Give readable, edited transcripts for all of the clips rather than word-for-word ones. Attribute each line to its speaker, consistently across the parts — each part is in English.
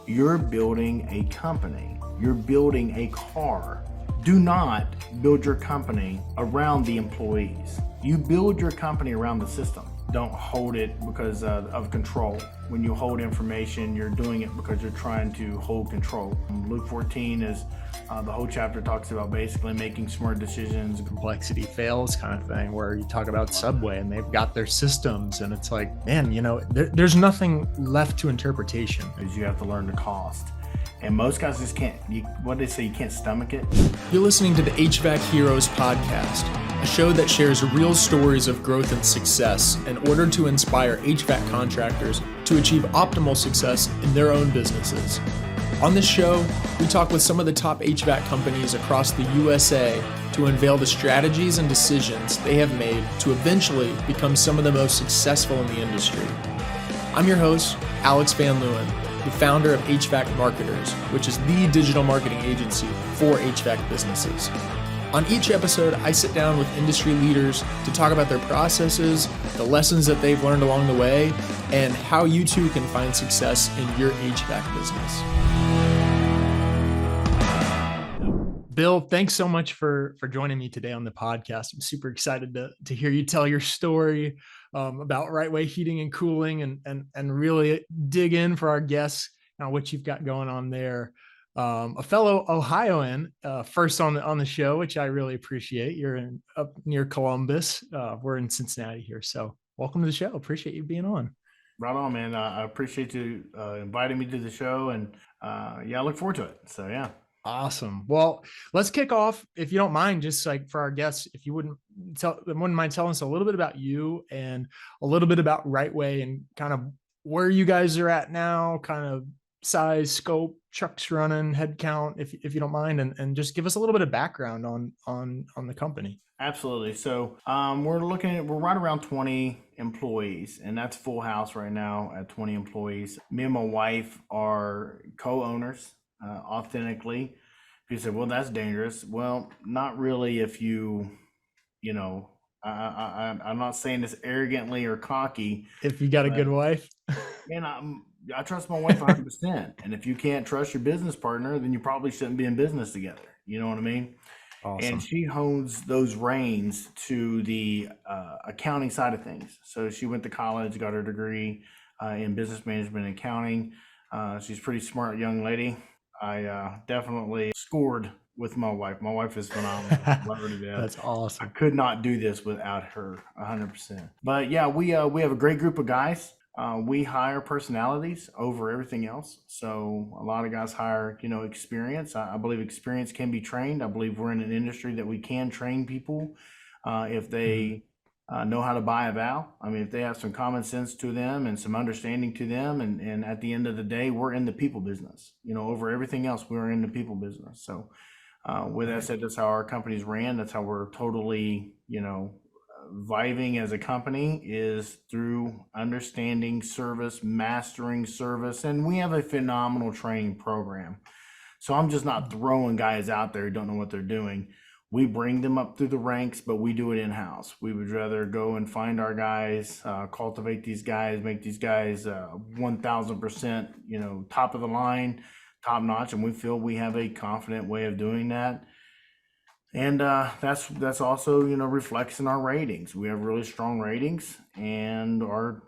Speaker 1: You're building a company. You're building a car. Do not build your company around the employees. You build your company around the system. Don't hold it because of control. When you hold information, you're doing it because you're trying to hold control. Luke 14 is the whole chapter talks about basically making smart decisions.
Speaker 2: Complexity fails kind of thing, where you talk about Subway and they've got their systems and it's like, man, there's nothing left to interpretation.
Speaker 1: Is you have to learn the cost. And most guys just can't, what they say, you can't stomach it.
Speaker 3: You're listening to the HVAC Heroes podcast, a show that shares real stories of growth and success in order to inspire HVAC contractors to achieve optimal success in their own businesses. On this show, we talk with some of the top HVAC companies across the USA to unveil the strategies and decisions they have made to eventually become some of the most successful in the industry. I'm your host, Alex Van Leeuwen, the founder of HVAC Marketers, which is the digital marketing agency for HVAC businesses. On each episode, I sit down with industry leaders to talk about their processes, the lessons that they've learned along the way, and how you too can find success in your HVAC business.
Speaker 2: Bill, thanks so much for joining me today on the podcast. I'm super excited to hear you tell your story about Right Way Heating and Cooling and really dig in for our guests on what you've got going on there. A fellow Ohioan, first on the show, which I really appreciate. You're up near Columbus. We're in Cincinnati here, so welcome to the show. Appreciate you being on.
Speaker 1: Right on, man. I appreciate you inviting me to the show, and I look forward to it. So yeah.
Speaker 2: Awesome. Well, let's kick off, if you don't mind, just like for our guests, if you wouldn't mind telling us a little bit about you and a little bit about Right Way and kind of where you guys are at now, kind of size, scope, trucks running, head count, if you don't mind, and just give us a little bit of background on the company.
Speaker 1: Absolutely. So we're right around 20 employees, and that's full house right now at 20 employees. Me and my wife are co-owners. Authentically. People say, well, that's dangerous. Well, not really if I'm not saying this arrogantly or cocky.
Speaker 2: If you got a good wife.
Speaker 1: And I trust my wife 100%. And if you can't trust your business partner, then you probably shouldn't be in business together. You know what I mean?
Speaker 2: Awesome.
Speaker 1: And she hones those reins to the accounting side of things. So she went to college, got her degree in business management and accounting. She's a pretty smart young lady. I definitely scored with my wife. My wife is phenomenal. Love her to death.
Speaker 2: That's awesome.
Speaker 1: I could not do this without her 100%. But yeah, we have a great group of guys. We hire personalities over everything else. So a lot of guys hire, experience. I believe experience can be trained. I believe we're in an industry that we can train people if they know how to buy a valve. I mean, if they have some common sense to them and some understanding to them, and at the end of the day, we're in the people business. Over everything else, we're in the people business. So with that said, that's how our company's ran. That's how we're totally, vibing as a company, is through understanding service, mastering service, and we have a phenomenal training program. So I'm just not throwing guys out there who don't know what they're doing. We bring them up through the ranks, but we do it in-house. We would rather go and find our guys, cultivate these guys, make these guys 1,000%, top of the line, top notch, and we feel we have a confident way of doing that. And that's also, reflects in our ratings. We have really strong ratings, and our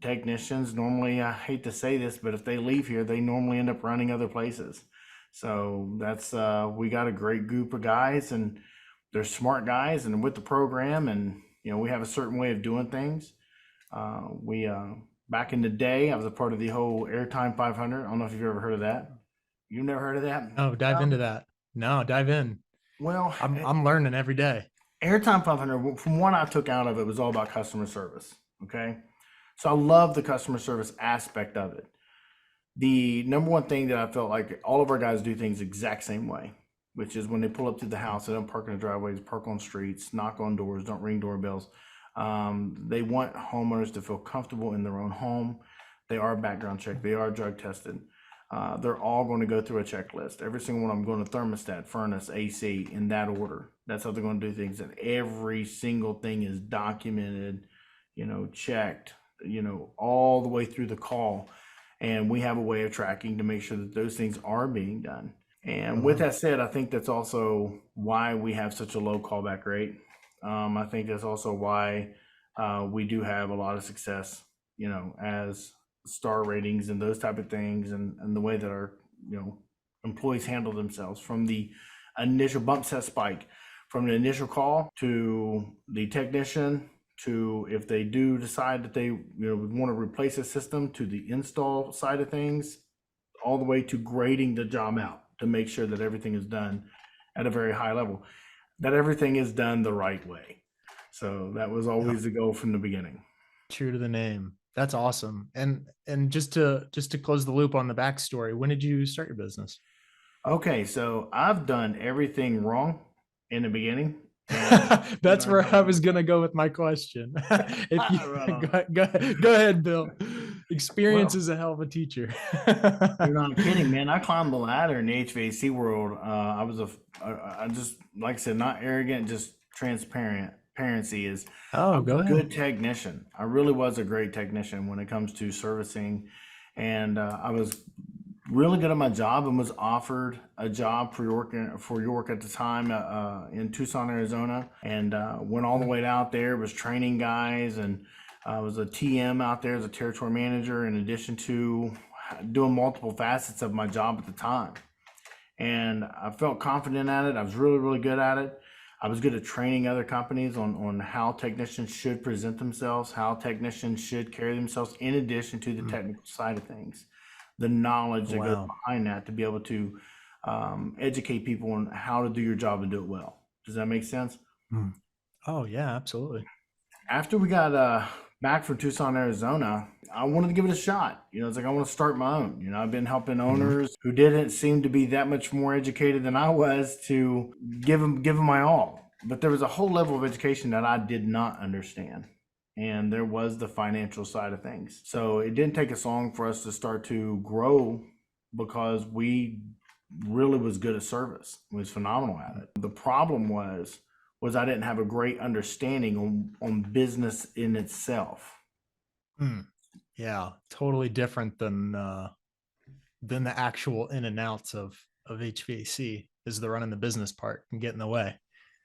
Speaker 1: technicians normally, I hate to say this, but if they leave here, they normally end up running other places. So that's we got a great group of guys, and they're smart guys, and with the program, and we have a certain way of doing things. We back in the day, I was a part of the whole Airtime 500. I don't know if you've ever heard of that. You've never heard of that?
Speaker 2: Oh, dive into that. No, dive in.
Speaker 1: Well,
Speaker 2: I'm learning every day.
Speaker 1: Airtime 500, from what I took out of it, was all about customer service. Okay, so I love the customer service aspect of it. The number one thing that I felt like all of our guys do things the exact same way, which is when they pull up to the house, they don't park in the driveways, park on streets, knock on doors, don't ring doorbells. They want homeowners to feel comfortable in their own home. They are background checked. They are drug tested. They're all going to go through a checklist. Every single one of them going to thermostat, furnace, AC, in that order. That's how they're going to do things. And every single thing is documented, checked, all the way through the call. And we have a way of tracking to make sure that those things are being done. And with that said, I think that's also why we have such a low callback rate. I think that's also why we do have a lot of success, as star ratings and those type of things, and the way that our, employees handle themselves from the initial bump set spike, from the initial call to the technician, to if they do decide that they want to replace a system, to the install side of things, all the way to grading the job out to make sure that everything is done at a very high level, that everything is done the right way. So that was always the goal from the beginning.
Speaker 2: True to the name. That's awesome. And just to close the loop on the backstory, when did you start your business?
Speaker 1: Okay, so I've done everything wrong in the beginning.
Speaker 2: That's where I was gonna go with my question. If you go ahead, Bill. Experience is a hell of a teacher.
Speaker 1: You're not kidding, man. I climbed the ladder in the HVAC world. I just, like I said, not arrogant, just transparent. Transparency is
Speaker 2: Oh, go ahead.
Speaker 1: good technician. I really was a great technician when it comes to servicing, and I was really good at my job and was offered a job for York at the time in Tucson, Arizona, and went all the way out there, was training guys, and I was a TM out there as a territory manager, in addition to doing multiple facets of my job at the time. And I felt confident at it. I was really, really good at it. I was good at training other companies on how technicians should present themselves, how technicians should carry themselves, in addition to the technical side of things, the knowledge that goes behind that, to be able to educate people on how to do your job and do it well. Does that make sense?
Speaker 2: Oh yeah, absolutely.
Speaker 1: After we got back from Tucson, Arizona, I wanted to give it a shot. It's like, I want to start my own. I've been helping owners who didn't seem to be that much more educated than I was to give them my all. But there was a whole level of education that I did not understand. And there was the financial side of things. So it didn't take us long for us to start to grow, because we really was good at service. We was phenomenal at it. The problem was I didn't have a great understanding on business in itself.
Speaker 2: Yeah, totally different than the actual in and outs of HVAC. Is the running the business part and get in the way.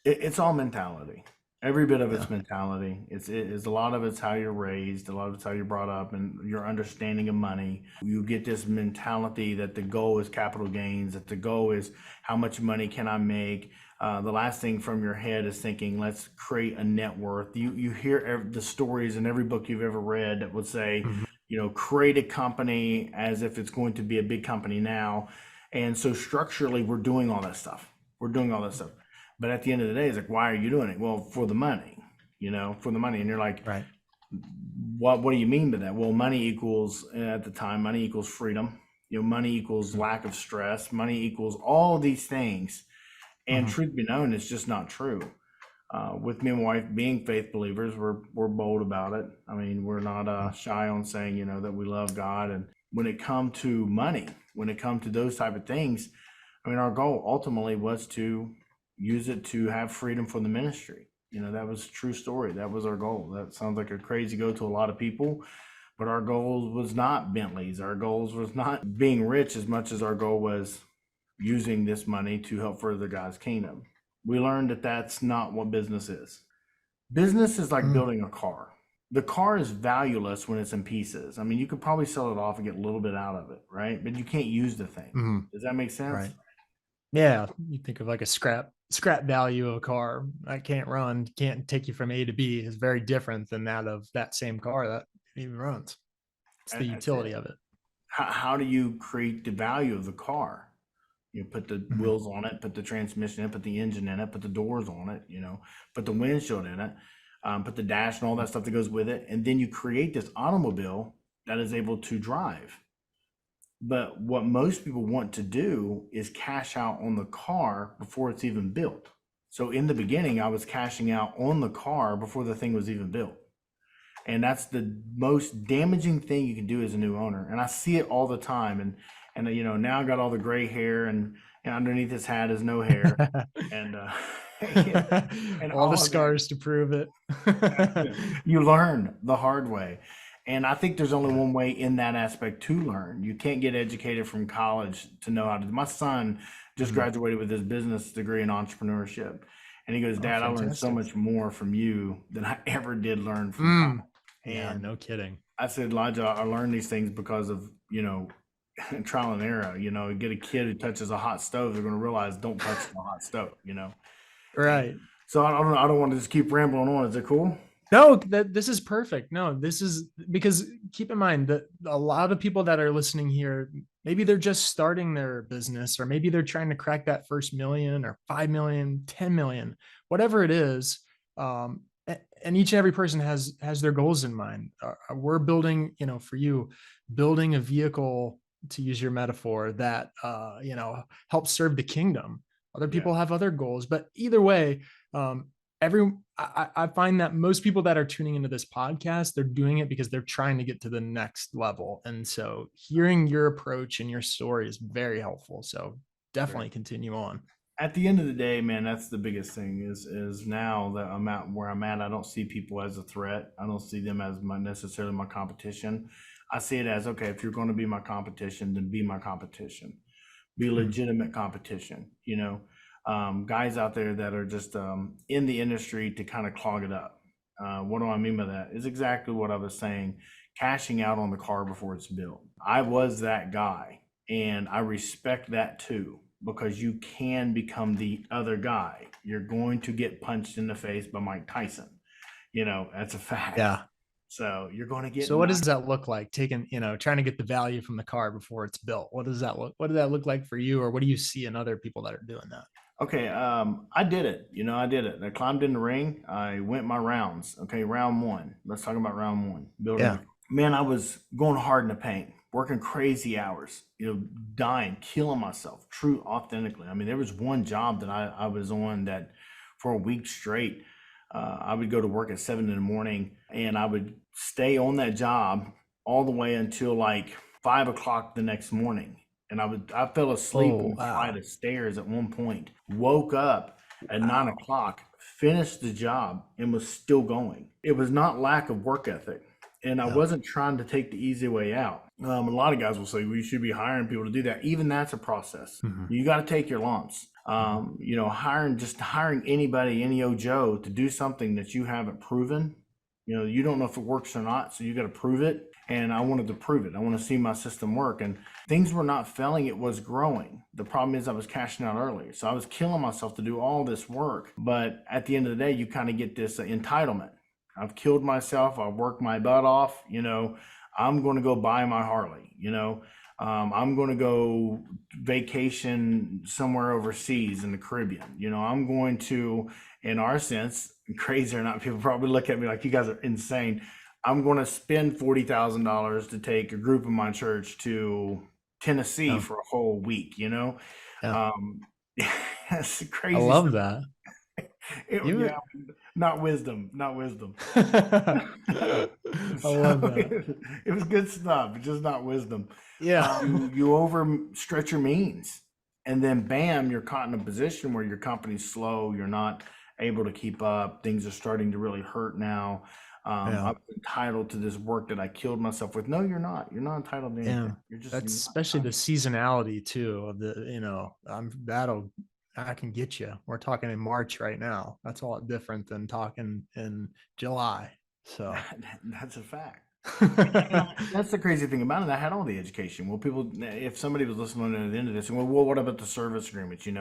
Speaker 1: It's all mentality. Every bit of it's mentality. It's a lot of it's how you're raised, a lot of it's how you're brought up, and your understanding of money. You get this mentality that the goal is capital gains, that the goal is how much money can I make. The last thing from your head is thinking, let's create a net worth. You hear the stories in every book you've ever read that would say, create a company as if it's going to be a big company now. And so structurally, we're doing all that stuff. But at the end of the day, it's like, why are you doing it? Well, for the money, for the money. And you're like,
Speaker 2: right.
Speaker 1: What do you mean by that? Well, money equals, at the time, money equals freedom. Money equals lack of stress. Money equals all these things. And truth be known, it's just not true. With me and my wife being faith believers, we're bold about it. I mean, we're not shy on saying, that we love God. And when it comes to money, when it comes to those type of things, I mean, our goal ultimately was to use it to have freedom for the ministry. That was a true story. That was our goal. That sounds like a crazy goal to a lot of people, but our goal was not Bentleys. Our goals was not being rich as much as our goal was using this money to help further God's kingdom. We learned that that's not what business is. Business is like building a car. The car is valueless when it's in pieces. I mean, you could probably sell it off and get a little bit out of it, right? But you can't use the thing. Does that make sense?
Speaker 2: Right. Yeah. You think of like a scrap value of a car that can't run, can't take you from A to B, is very different than that of that same car that even runs. It's the utility of it.
Speaker 1: How do you create the value of the car? You put the wheels on it, put the transmission in, put the engine in it, put the doors on it, put the windshield in it, put the dash and all that stuff that goes with it. And then you create this automobile that is able to drive. But what most people want to do is cash out on the car before it's even built. So in the beginning, I was cashing out on the car before the thing was even built. And that's the most damaging thing you can do as a new owner. And I see it all the time. And now I got all the gray hair, and underneath this hat is no hair. And
Speaker 2: all the scars to prove it.
Speaker 1: You learn the hard way. And I think there's only one way in that aspect to learn. You can't get educated from college to know how to. My son just graduated with his business degree in entrepreneurship. And he goes,
Speaker 2: Oh,
Speaker 1: Dad, I learned so
Speaker 2: fantastic.
Speaker 1: much more from you than I ever did learn from college.
Speaker 2: Yeah,
Speaker 1: And
Speaker 2: no kidding.
Speaker 1: I said, Elijah, I learned these things because of, trial and error. Get a kid who touches a hot stove, they're going to realize don't touch the hot stove.
Speaker 2: Right.
Speaker 1: So I don't want to just keep rambling on. Is it cool?
Speaker 2: No, this is perfect. No, this is because keep in mind that a lot of people that are listening here, maybe they're just starting their business, or maybe they're trying to crack that first million or 5 million, 10 million, whatever it is. And each and every person has their goals in mind. We're building, for you, building a vehicle, to use your metaphor, that helps serve the kingdom. Other people have other goals, but either way, I find that most people that are tuning into this podcast, they're doing it because they're trying to get to the next level. And so hearing your approach and your story is very helpful. So definitely continue on.
Speaker 1: At the end of the day, man, that's the biggest thing is now that I'm at where I'm at, I don't see people as a threat. I don't see them as necessarily my competition. I see it as, okay, if you're going to be my competition, then be my competition. Be legitimate competition, guys out there that are just in the industry to kind of clog it up. What do I mean by that? Is exactly what I was saying, cashing out on the car before it's built. I was that guy, and I respect that too, because you can become the other guy. You're going to get punched in the face by Mike Tyson. That's a fact.
Speaker 2: Yeah.
Speaker 1: So you're going to get.
Speaker 2: So what does that look like? Trying to get the value from the car before it's built. What does that look like for you, or what do you see in other people that are doing that?
Speaker 1: Okay, I did it. I did it. I climbed in the ring. I went my rounds. Okay, round one. Let's talk about round one. Building. Man, I was going hard in the paint, working crazy hours, dying, killing myself, true, authentically. I mean, there was one job that I was on that for a week straight, I would go to work at 7 a.m, and I would stay on that job all the way until like 5 o'clock the next morning. And I fell asleep on a flight of stairs at one point, woke up at 9 o'clock, finished the job, and was still going. It was not lack of work ethic. And I wasn't trying to take the easy way out. A lot of guys will say, well, you should be hiring people to do that. Even that's a process. You got to take your lumps. Hiring anybody, any old Joe to do something that you haven't proven, you don't know if it works or not. So you got to prove it. And I wanted to prove it. I want to see my system work. And things were not failing. It was growing. The problem is I was cashing out early. So I was killing myself to do all this work. But at the end of the day, you kind of get this entitlement. I've killed myself. I've worked my butt off. I'm going to go buy my Harley. I'm going to go vacation somewhere overseas in the Caribbean. I'm going to, in our sense, crazy or not, people probably look at me like you guys are insane. I'm going to spend $40,000 to take a group of my church to Tennessee for a whole week. That's crazy.
Speaker 2: I love that.
Speaker 1: Not wisdom.
Speaker 2: I love that.
Speaker 1: It was good stuff, just not wisdom.
Speaker 2: Yeah.
Speaker 1: You overstretch your means, and then bam, you're caught in a position where your company's slow. You're not able to keep up. Things are starting to really hurt now. I'm entitled to this work that I killed myself with. No, you're not. You're not entitled to anything.
Speaker 2: That's especially the seasonality too of the, I can get you. We're talking in March right now. That's a lot different than talking in July. So
Speaker 1: that's a fact. That's the crazy thing about it. I had all the education. Well, if somebody was listening at the end of this, well, what about the service agreements? We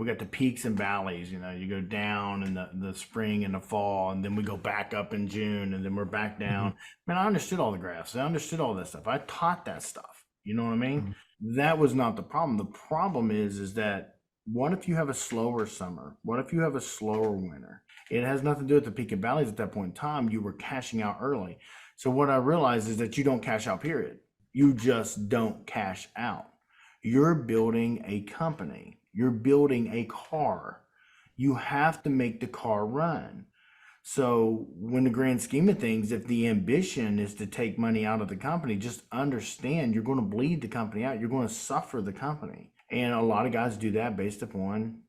Speaker 1: got the peaks and valleys. You go down in the spring and the fall, and then we go back up in June, and then we're back down. Man, I understood all the graphs. I understood all that stuff. I taught that stuff. You know what I mean? That was not the problem. The problem is that what if you have a slower summer? What if you have a slower winter? It has nothing to do with the peak and valleys at that point in time. You were cashing out early. So what I realized is that you don't cash out, period. You just don't cash out. You're building a company. You're building a car. You have to make the car run. So when the grand scheme of things, if the ambition is to take money out of the company, just understand you're going to bleed the company out. You're going to suffer the company. And a lot of guys do that based upon,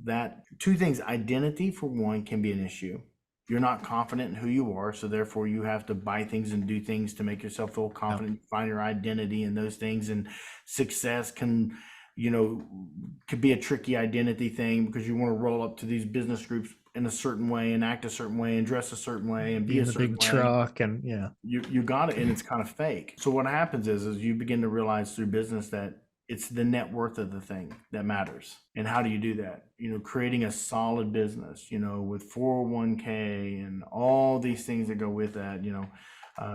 Speaker 1: that two things. Identity, for one, can be an issue. you're not confident in who you are. So therefore you have to buy things and do things to make yourself feel confident, find your identity in those things. And success can, could be a tricky identity thing because you want to roll up to these business groups in a certain way and act a certain way and dress a certain way and be a
Speaker 2: in a
Speaker 1: certain
Speaker 2: big
Speaker 1: way.
Speaker 2: truck and
Speaker 1: You got it, and it's kind of fake. So what happens is you begin to realize through business that it's the net worth of the thing that matters. And how do you do that? Creating a solid business, with 401k and all these things that go with that,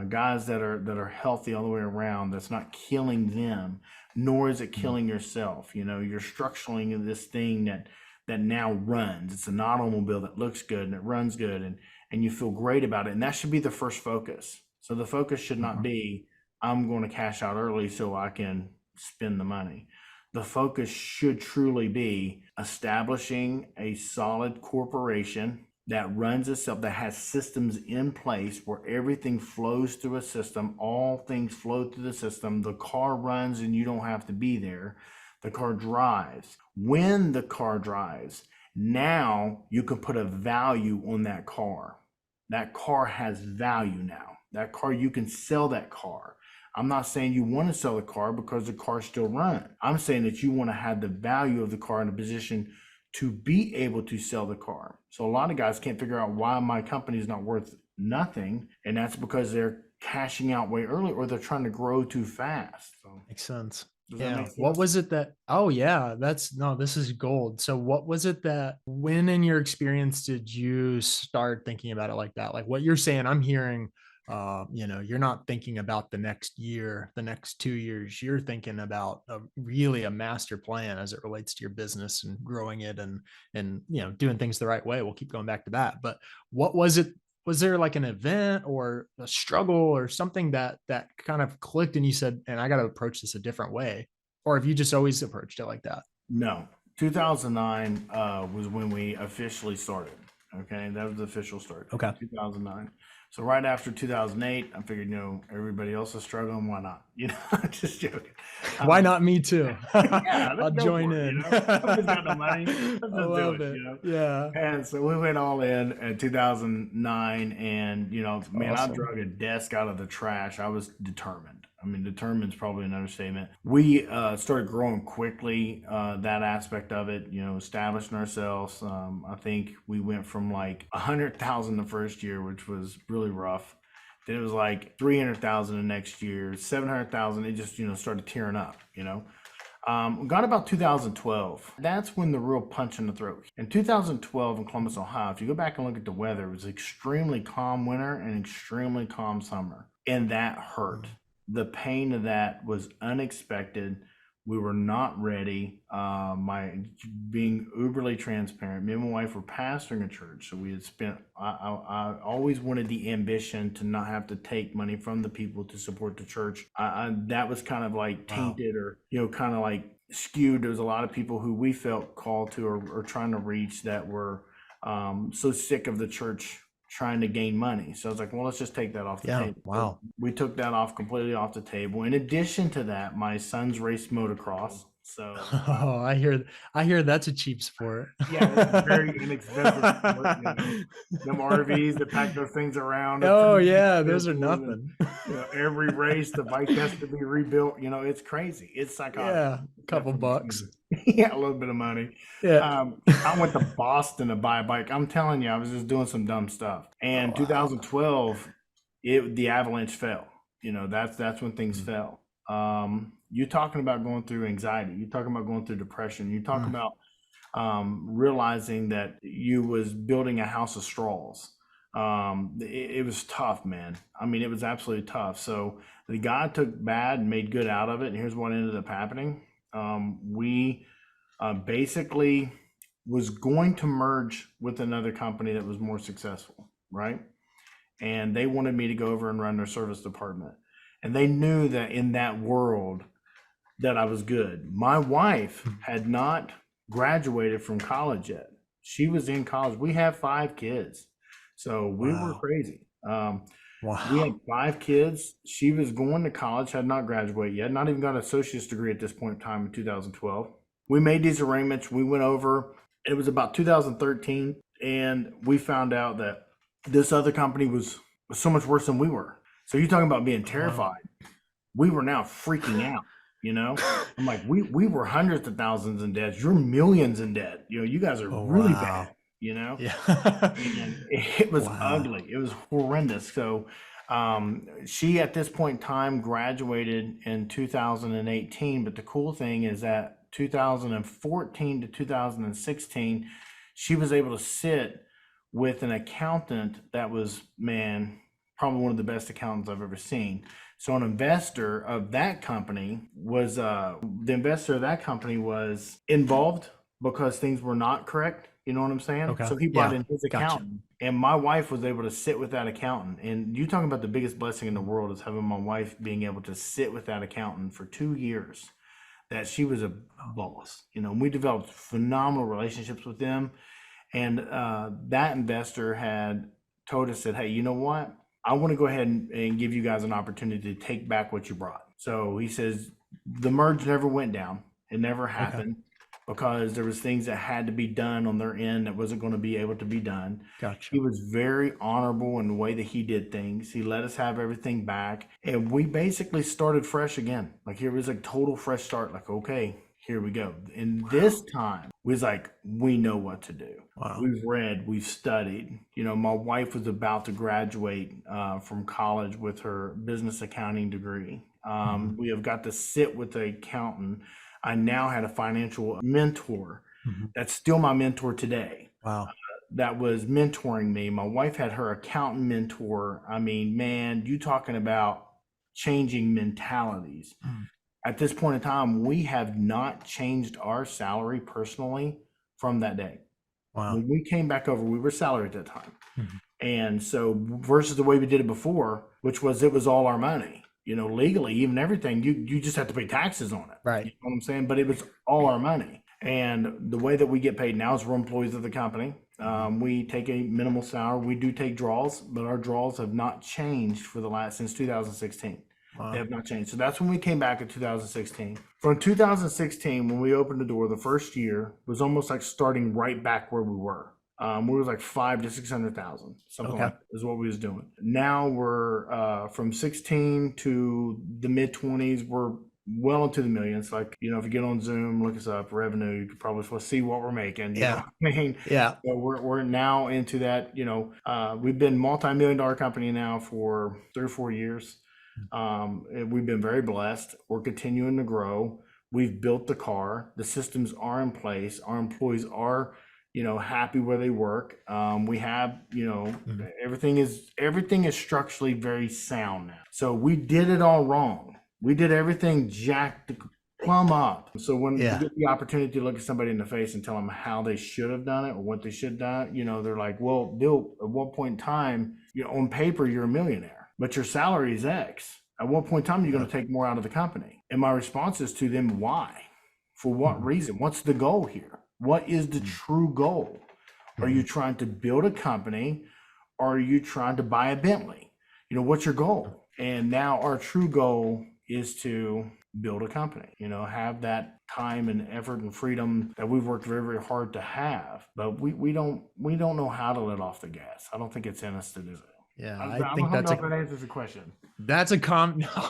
Speaker 1: guys that are healthy all the way around, that's not killing them, nor is it killing yourself. You're structuring this thing that now runs. It's an automobile that looks good and it runs good and you feel great about it. And that should be the first focus. So the focus should not be, I'm going to cash out early so I can spend the money. The focus should truly be establishing a solid corporation that runs itself, that has systems in place where everything flows through a system. All things flow through the system. The car runs and you don't have to be there. The car drives. When the car drives, now you can put a value on that car. That car has value now. That car, you can sell that car. I'm not saying you want to sell the car because the car still runs. I'm saying that you want to have the value of the car in a position to be able to sell the car. So a lot of guys can't figure out why my company is not worth nothing. And that's because they're cashing out way early or they're trying to grow too fast. So
Speaker 2: makes sense.
Speaker 1: Yeah.
Speaker 2: What was it that, this is gold. So what was it that, when in your experience did you start thinking about it like that? Like what you're saying, I'm hearing, you're not thinking about the next year, the next 2 years, you're thinking about really a master plan as it relates to your business and growing it and doing things the right way. We'll keep going back to that. But what was it? Was there like an event or a struggle or something that kind of clicked and you said, and I got to approach this a different way? Or have you just always approached it like that?
Speaker 1: No, 2009 was when we officially started. Okay, that was the official start.
Speaker 2: Okay.
Speaker 1: 2009. So right after 2008, I figured, everybody else is struggling. Why not? Just joking.
Speaker 2: Why not me too?
Speaker 1: Yeah,
Speaker 2: I'll join in.
Speaker 1: Nobody's got no money. Let's
Speaker 2: I
Speaker 1: just
Speaker 2: love
Speaker 1: do it.
Speaker 2: it. Yeah.
Speaker 1: And so we went all in 2009, and man,
Speaker 2: Awesome.
Speaker 1: I drug a desk out of the trash. I was determined. I mean, determined is probably an understatement. We started growing quickly, that aspect of it, establishing ourselves. I think we went from like 100,000 the first year, which was really rough. Then it was like 300,000 the next year, 700,000. It just, started tearing up, got about 2012. That's when the real punch in the throat. In 2012 in Columbus, Ohio, if you go back and look at the weather, it was extremely calm winter and extremely calm summer. And that hurt. The pain of that was unexpected. We were not ready. Being uberly transparent, me and my wife were pastoring a church. So we had spent, I always wanted the ambition to not have to take money from the people to support the church. That was kind of like tainted or, kind of like skewed. There was a lot of people who we felt called to or trying to reach that were so sick of the church trying to gain money. So I was like, well, let's just take that off the table.
Speaker 2: Wow.
Speaker 1: So we took that completely off the table. In addition to that, my sons raced motocross. So
Speaker 2: I hear that's a cheap sport.
Speaker 1: Yeah, it's very inexpensive sport, Them RVs that pack those things around.
Speaker 2: Oh yeah, those are nothing.
Speaker 1: Every race, the bike has to be rebuilt. It's crazy. It's psychotic.
Speaker 2: Yeah, a couple bucks.
Speaker 1: Yeah, a little bit of money.
Speaker 2: Yeah.
Speaker 1: I went to Boston to buy a bike. I'm telling you, I was just doing some dumb stuff. And 2012, the avalanche fell. That's when things fell. You're talking about going through anxiety. You're talking about going through depression. You talk about realizing that you was building a house of straws. It was tough, man. I mean, it was absolutely tough. So the God took bad and made good out of it. And here's what ended up happening. We basically was going to merge with another company that was more successful, right? And they wanted me to go over and run their service department. And they knew that in that world that I was good. My wife had not graduated from college yet. She was in college. We have 5 kids. So we were crazy. We had 5 kids. She was going to college, had not graduated yet, not even got an associate's degree at this point in time in 2012. We made these arrangements. We went over. It was about 2013, and we found out that this other company was so much worse than we were. So you're talking about being terrified. We were now freaking out, you know? I'm like, we were hundreds of thousands in debt. You're millions in debt. You know, you guys are
Speaker 2: Oh,
Speaker 1: really
Speaker 2: wow.
Speaker 1: bad, you know?
Speaker 2: Yeah.
Speaker 1: And it was
Speaker 2: Wow.
Speaker 1: ugly. It was horrendous. So she, at this point in time, graduated in 2018. But the cool thing is that 2014 to 2016, she was able to sit with an accountant that was, man, probably one of the best accountants I've ever seen. So an investor of that company was involved because things were not correct. You know what I'm saying?
Speaker 2: Okay.
Speaker 1: So he brought
Speaker 2: Yeah.
Speaker 1: in his
Speaker 2: Gotcha.
Speaker 1: accountant, and my wife was able to sit with that accountant. And you talking about the biggest blessing in the world is having my wife being able to sit with that accountant for 2 years. That she was a boss. You know, we developed phenomenal relationships with them. And that investor had told us that, hey, you know what? I want to go ahead and give you guys an opportunity to take back what you brought. So he says the merge never went down. It never happened because there was things that had to be done on their end that wasn't going to be able to be done.
Speaker 2: Gotcha.
Speaker 1: He was very honorable in the way that he did things. He let us have everything back, and we basically started fresh again. Like, here was a total fresh start. Like, okay, here we go. And this time was like, we know what to do.
Speaker 2: Wow.
Speaker 1: We've read, we've studied. You know, my wife was about to graduate from college with her business accounting degree. We have got to sit with the accountant. I now had a financial mentor that's still my mentor today.
Speaker 2: Wow.
Speaker 1: That was mentoring me. My wife had her accountant mentor. I mean, man, you talking about changing mentalities. At this point in time, we have not changed our salary personally from that day.
Speaker 2: Wow.
Speaker 1: When we came back over, we were salaried at that time. And so versus the way we did it before, which was it was all our money. You know, legally, even everything, you just have to pay taxes on it.
Speaker 2: Right.
Speaker 1: You know what I'm saying? But it was all our money. And the way that we get paid now is we're employees of the company. We take a minimal salary. We do take draws, but our draws have not changed since 2016.
Speaker 2: Wow.
Speaker 1: They have not changed. So that's when we came back in 2016. From 2016, when we opened the door, the first year was almost like starting right back where we were. We was like 500 to 600,000, something like that is what we was doing. Now we're from 16 to the mid 20s. We're well into the millions. Like, you know, if you get on Zoom, look us up, revenue, you could probably see what we're making. You know what I mean?
Speaker 2: Yeah.
Speaker 1: So we're now into that. You know, we've been multi-million-dollar company now for 3 or 4 years. We've been very blessed. We're continuing to grow. We've built the car. The systems are in place. Our employees are, you know, happy where they work. We have, you know, everything is structurally very sound now. So we did it all wrong. We did everything jacked plumb up. So when you get the opportunity to look at somebody in the face and tell them how they should have done it or what they should have done, you know, they're like, well, Bill, at one point in time, you know, on paper, you're a millionaire, but your salary is X. At what point in time are you going to take more out of the company? And my response is to them, why? For what reason? What's the goal here? What is the true goal? Are you trying to build a company or are you trying to buy a Bentley? You know, what's your goal? And now our true goal is to build a company, you know, have that time and effort and freedom that we've worked very, very hard to have. But we don't know how to let off the gas. I don't think it's in us to do it.
Speaker 2: Yeah,
Speaker 1: I think that's that answers the question.
Speaker 2: That's a no,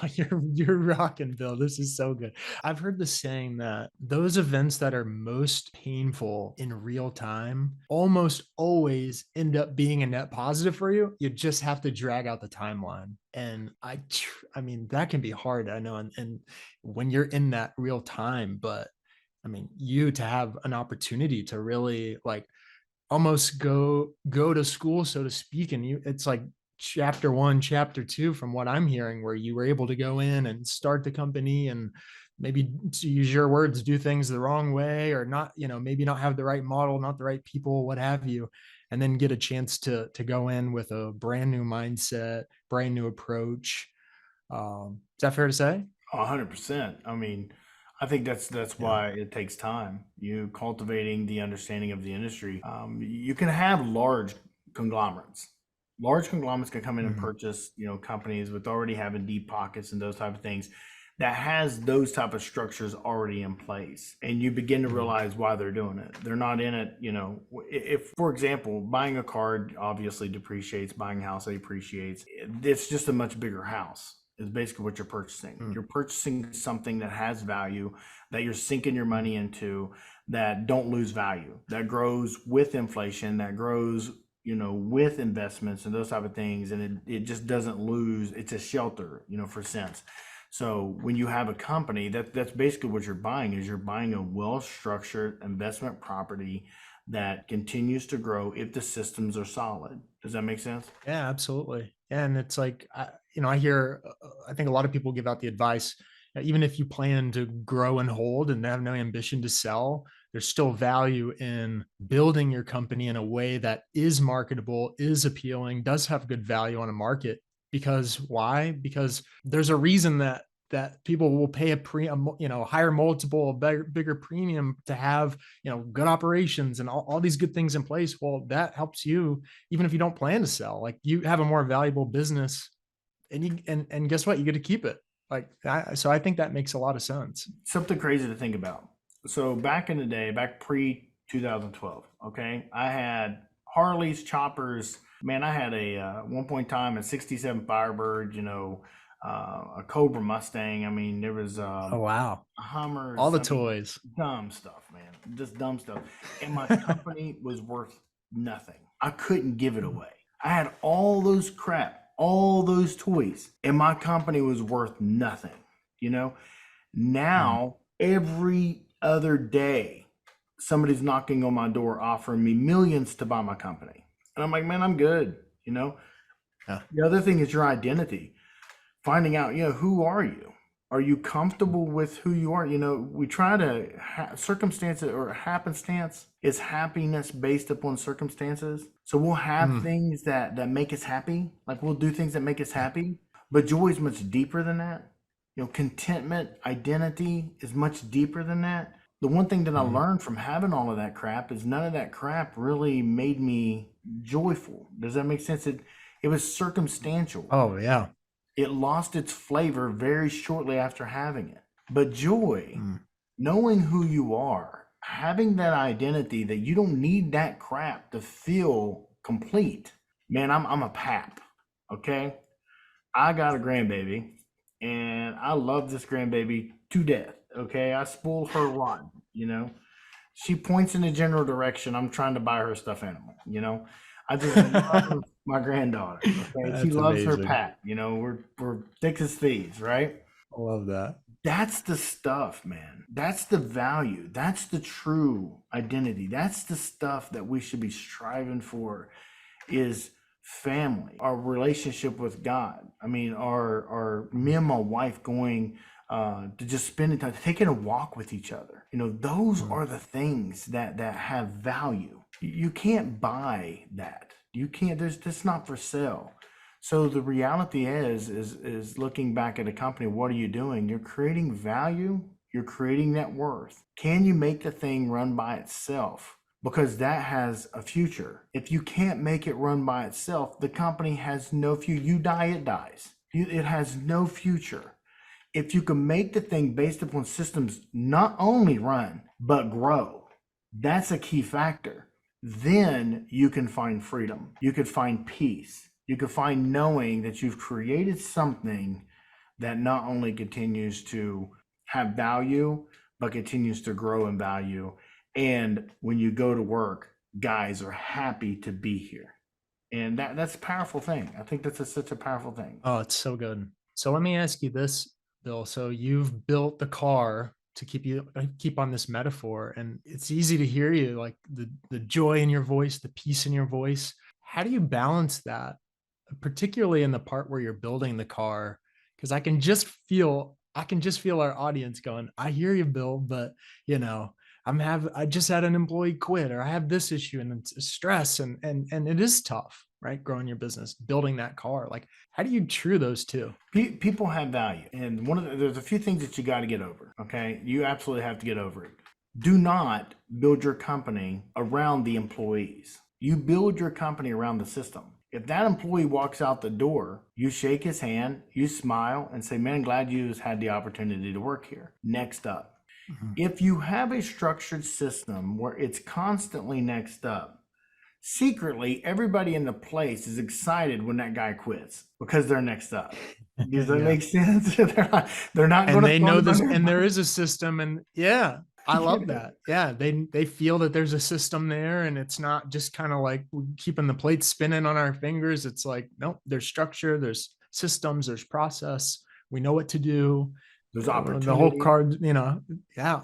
Speaker 2: you're rocking, Bill. This is so good. I've heard the saying that those events that are most painful in real time almost always end up being a net positive for you. You just have to drag out the timeline. And I mean, that can be hard, I know. And when you're in that real time, but I mean, you to have an opportunity to really like almost go to school, so to speak. And it's like chapter 1, chapter 2, from what I'm hearing, where you were able to go in and start the company and maybe, to use your words, do things the wrong way or not, you know, maybe not have the right model, not the right people, what have you, and then get a chance to go in with a brand new mindset, brand new approach. Is that fair to say?
Speaker 1: 100%. I mean, I think that's why it takes time. You cultivating the understanding of the industry. You can have large conglomerates. Large conglomerates can come in and purchase, you know, companies with already having deep pockets and those type of things. that has those type of structures already in place, and you begin to realize why they're doing it. They're not in it, if, for example, buying a car obviously depreciates, buying a house appreciates. It's just a much bigger house is basically what you're purchasing. You're purchasing something that has value, that you're sinking your money into, that don't lose value, that grows with inflation, that grows with investments and those type of things, and it just doesn't lose. It's a shelter, for sense. So when you have a company, that's basically what you're buying. Is you're buying a well-structured investment property that continues to grow if the systems are solid. Does that make sense?
Speaker 2: Yeah, absolutely. And it's like, I hear, I think a lot of people give out the advice, even if you plan to grow and hold and have no ambition to sell, there's still value in building your company in a way that is marketable, is appealing, does have good value on a market. Because why? Because there's a reason that people will pay a higher multiple, a bigger premium to have, good operations and all these good things in place. Well, that helps you, even if you don't plan to sell. Like, you have a more valuable business, and guess what? You get to keep it. So I think that makes a lot of sense.
Speaker 1: Something crazy to think about. So back in the day, back pre 2012, okay, I had Harleys, choppers. Man, I had one point in time a 67 Firebird, a Cobra Mustang. I mean, there was
Speaker 2: Oh, wow.
Speaker 1: a Hummer,
Speaker 2: All the toys.
Speaker 1: dumb stuff, man, just dumb stuff. And my company was worth nothing. I couldn't give it away. I had all those crap, all those toys, and my company was worth nothing. Now every other day, somebody's knocking on my door offering me millions to buy my company. And I'm like, man, I'm good. Yeah. The other thing is your identity. Finding out, who are you? Are you comfortable with who you are? We try to circumstances or happenstance is happiness based upon circumstances. So we'll have things that make us happy. Like, we'll do things that make us happy, but joy is much deeper than that. Contentment, identity is much deeper than that. The one thing that I learned from having all of that crap is none of that crap really made me joyful. Does that make sense? It was circumstantial.
Speaker 2: Oh, yeah.
Speaker 1: It lost its flavor very shortly after having it. But joy, knowing who you are, having that identity that you don't need that crap to feel complete. Man, I'm a pap, okay? I got a grandbaby, and I love this grandbaby to death, okay? I spoil her rotten, She points in the general direction. I'm trying to buy her a stuffed animal, I just love my granddaughter. Okay, she loves her pet. We're thick as thieves, right?
Speaker 2: I love that.
Speaker 1: That's the stuff, man. That's the value. That's the true identity. That's the stuff that we should be striving for. Is family, our relationship with God. I mean, our me and my wife going to just spending time, taking a walk with each other. Those are the things that have value. You can't buy that. You can't. That's not for sale. So the reality is looking back at a company. What are you doing? You're creating value. You're creating net worth. Can you make the thing run by itself? Because that has a future. If you can't make it run by itself, the company has no future. You die, it dies. It has no future. If you can make the thing based upon systems not only run, but grow, that's a key factor. Then you can find freedom. You could find peace. You could find knowing that you've created something that not only continues to have value, but continues to grow in value. And when you go to work, guys are happy to be here. And that's a powerful thing. I think that's such a powerful thing.
Speaker 2: Oh, it's so good. So let me ask you this, Bill. So you've built the car to keep on this metaphor, and it's easy to hear you, like the joy in your voice, the peace in your voice. How do you balance that, particularly in the part where you're building the car? Because I can just feel our audience going, I hear you, Bill, but I just had an employee quit, or I have this issue, and it's stress, and it is tough, right? Growing your business, building that car. Like, how do you true those two?
Speaker 1: People have value, and there's a few things that you got to get over. Okay, you absolutely have to get over it. Do not build your company around the employees. You build your company around the system. If that employee walks out the door, you shake his hand, you smile, and say, man, glad you had the opportunity to work here. Next up. If you have a structured system where it's constantly next up, secretly everybody in the place is excited when that guy quits because they're next up. Does that make sense? they're not going
Speaker 2: And
Speaker 1: to
Speaker 2: they know this, and there is a system, and I love that. Yeah, they feel that there's a system there, and it's not just kind of like keeping the plates spinning on our fingers. It's like, nope, there's structure, there's systems, there's process. We know what to do.
Speaker 1: There's opportunity.
Speaker 2: The whole card, yeah.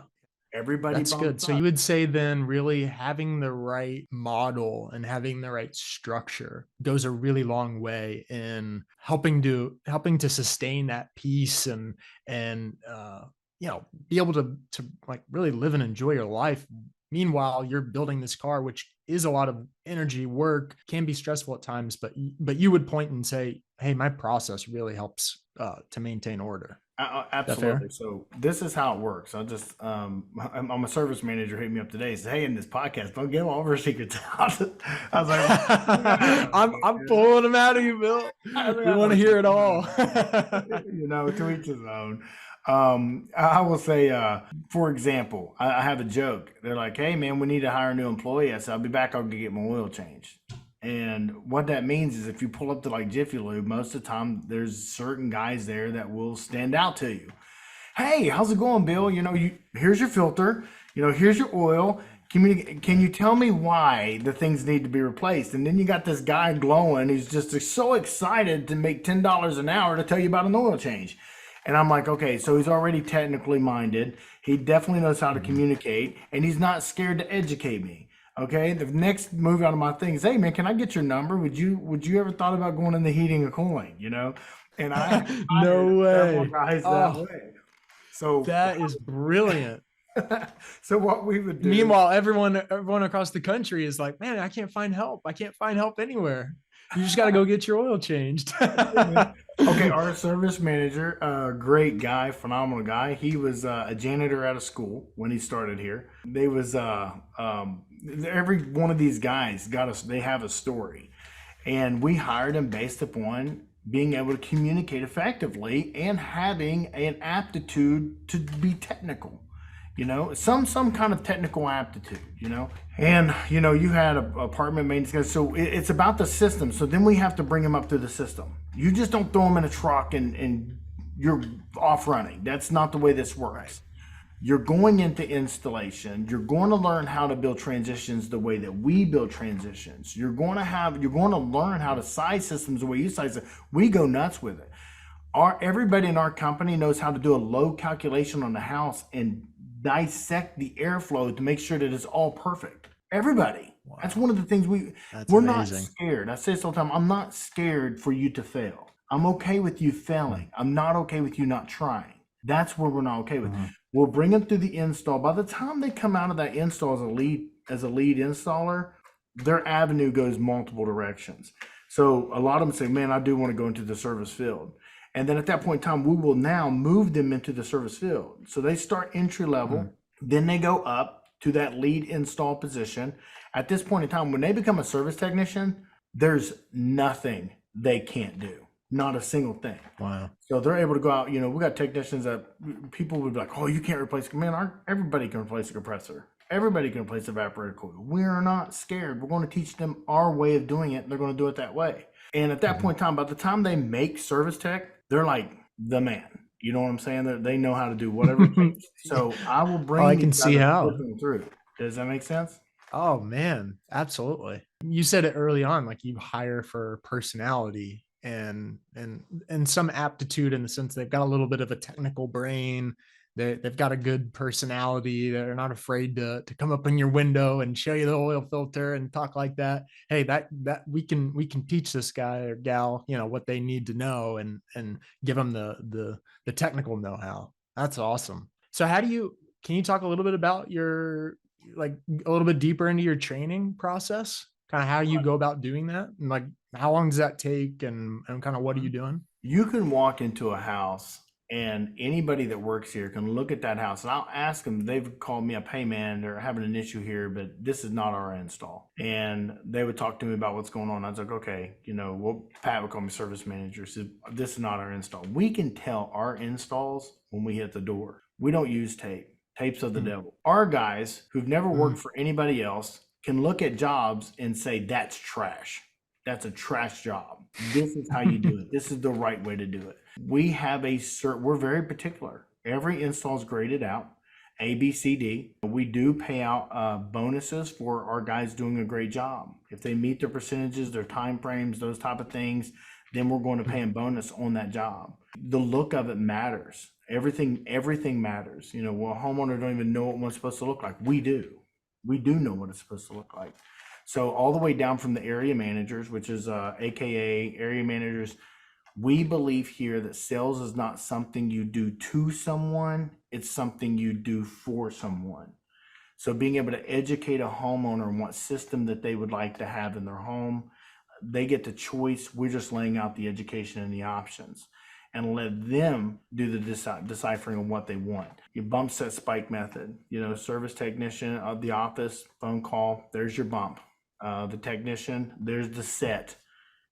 Speaker 1: Everybody.
Speaker 2: That's good. So you would say then really having the right model and having the right structure goes a really long way in helping to sustain that peace and be able to like really live and enjoy your life. Meanwhile, you're building this car, which is a lot of energy, work, can be stressful at times, but you would point and say, hey, my process really helps to maintain order.
Speaker 1: Absolutely. So this is how it works. I'll just, I'm a service manager hit me up today. Said, hey, in this podcast, don't give all of our secrets out. I was like,
Speaker 2: I'm pulling them out of you, Bill. We want to hear it all.
Speaker 1: To each his own. I will say, for example, I have a joke. They're like, hey man, we need to hire a new employee. I said, I'll be back. I'll go get my oil changed. And what that means is if you pull up to like Jiffy Lube, most of the time there's certain guys there that will stand out to you. Hey, how's it going, Bill? Here's your filter, here's your oil. Can you tell me why the things need to be replaced? And then you got this guy glowing. He's just so excited to make $10 an hour to tell you about an oil change. And I'm like, okay, so he's already technically minded. He definitely knows how to communicate, and he's not scared to educate me. Okay, the next move out of my thing is, hey man, can I get your number? Would you ever thought about going in the heating and cooling? And I
Speaker 2: no way.
Speaker 1: That way. So
Speaker 2: that is brilliant.
Speaker 1: So what we would do.
Speaker 2: Meanwhile, everyone across the country is like, man, I can't find help. I can't find help anywhere. You just got to go get your oil changed.
Speaker 1: Okay, our service manager, great guy, phenomenal guy. He was a janitor at a school when he started here. They was every one of these guys they have a story, and we hired him based upon being able to communicate effectively and having an aptitude to be technical. Some kind of technical aptitude, and, you had an apartment maintenance guy. So it's about the system. So then we have to bring them up to the system. You just don't throw them in a truck and you're off running. That's not the way this works. You're going into installation. You're going to learn how to build transitions the way that we build transitions. You're going to learn how to size systems the way you size it. We go nuts with it. Everybody in our company knows how to do a load calculation on the house and dissect the airflow to make sure that it's all perfect. Everybody. Wow. That's one of the things we're amazing. Not scared. I say this all the time. I'm not scared for you to fail. I'm okay with you failing. I'm not okay with you not trying. That's where we're not okay with. We'll bring them through the install. By the time they come out of that install as a lead installer, their avenue goes multiple directions. So a lot of them say, man, I do want to go into the service field. And then at that point in time, we will now move them into the service field. So they start entry level, then they go up to that lead install position. At this point in time, when they become a service technician, there's nothing they can't do. Not a single thing. Wow. So they're able to go out, we got technicians that people would be like, oh, you can't replace, man, everybody can replace a compressor. Everybody can replace evaporator coil. We're not scared. We're going to teach them our way of doing it. And they're going to do it that way. And at that point in time, by the time they make service tech, they're like the man. You know what I'm saying? They know how to do whatever it takes. So I will bring.
Speaker 2: I can see how.
Speaker 1: Through. Does that make sense?
Speaker 2: Oh man, absolutely. You said it early on, like you hire for personality and some aptitude in the sense they've got a little bit of a technical brain. They've got a good personality. They're not afraid to come up in your window and show you the oil filter and talk like that. Hey, that we can teach this guy or gal, what they need to know and give them the technical know-how. That's awesome. So can you talk a little bit about a little bit deeper into your training process, kind of how you go about doing that, and like how long does that take and kind of what are you doing?
Speaker 1: You can walk into a house And anybody that works here can look at that house, and I'll ask them, they've called me up, hey man, they're having an issue here, but this is not our install. And they would talk to me about what's going on. I was like, okay, well, Pat would call me service manager, said, this is not our install. We can tell our installs when we hit the door. We don't use tape. Tape's of the devil. Our guys who've never worked for anybody else can look at jobs and say, that's trash. That's a trash job. This is how you do it. This is the right way to do it. We have we're very particular. Every install is graded out, A, B, C, D. We do pay out bonuses for our guys doing a great job. If they meet their percentages, their time frames, those type of things, then we're going to pay them bonus on that job. The look of it matters. Everything matters. Well, a homeowner don't even know what one's supposed to look like. We do. We do know what it's supposed to look like. So all the way down from the area managers, which is AKA area managers, we believe here that sales is not something you do to someone, it's something you do for someone. So being able to educate a homeowner on what system that they would like to have in their home, they get the choice. We're just laying out the education and the options and let them do the deciphering of what they want. Your bump set spike method, service technician of the office, phone call, there's your bump. The technician, there's the set,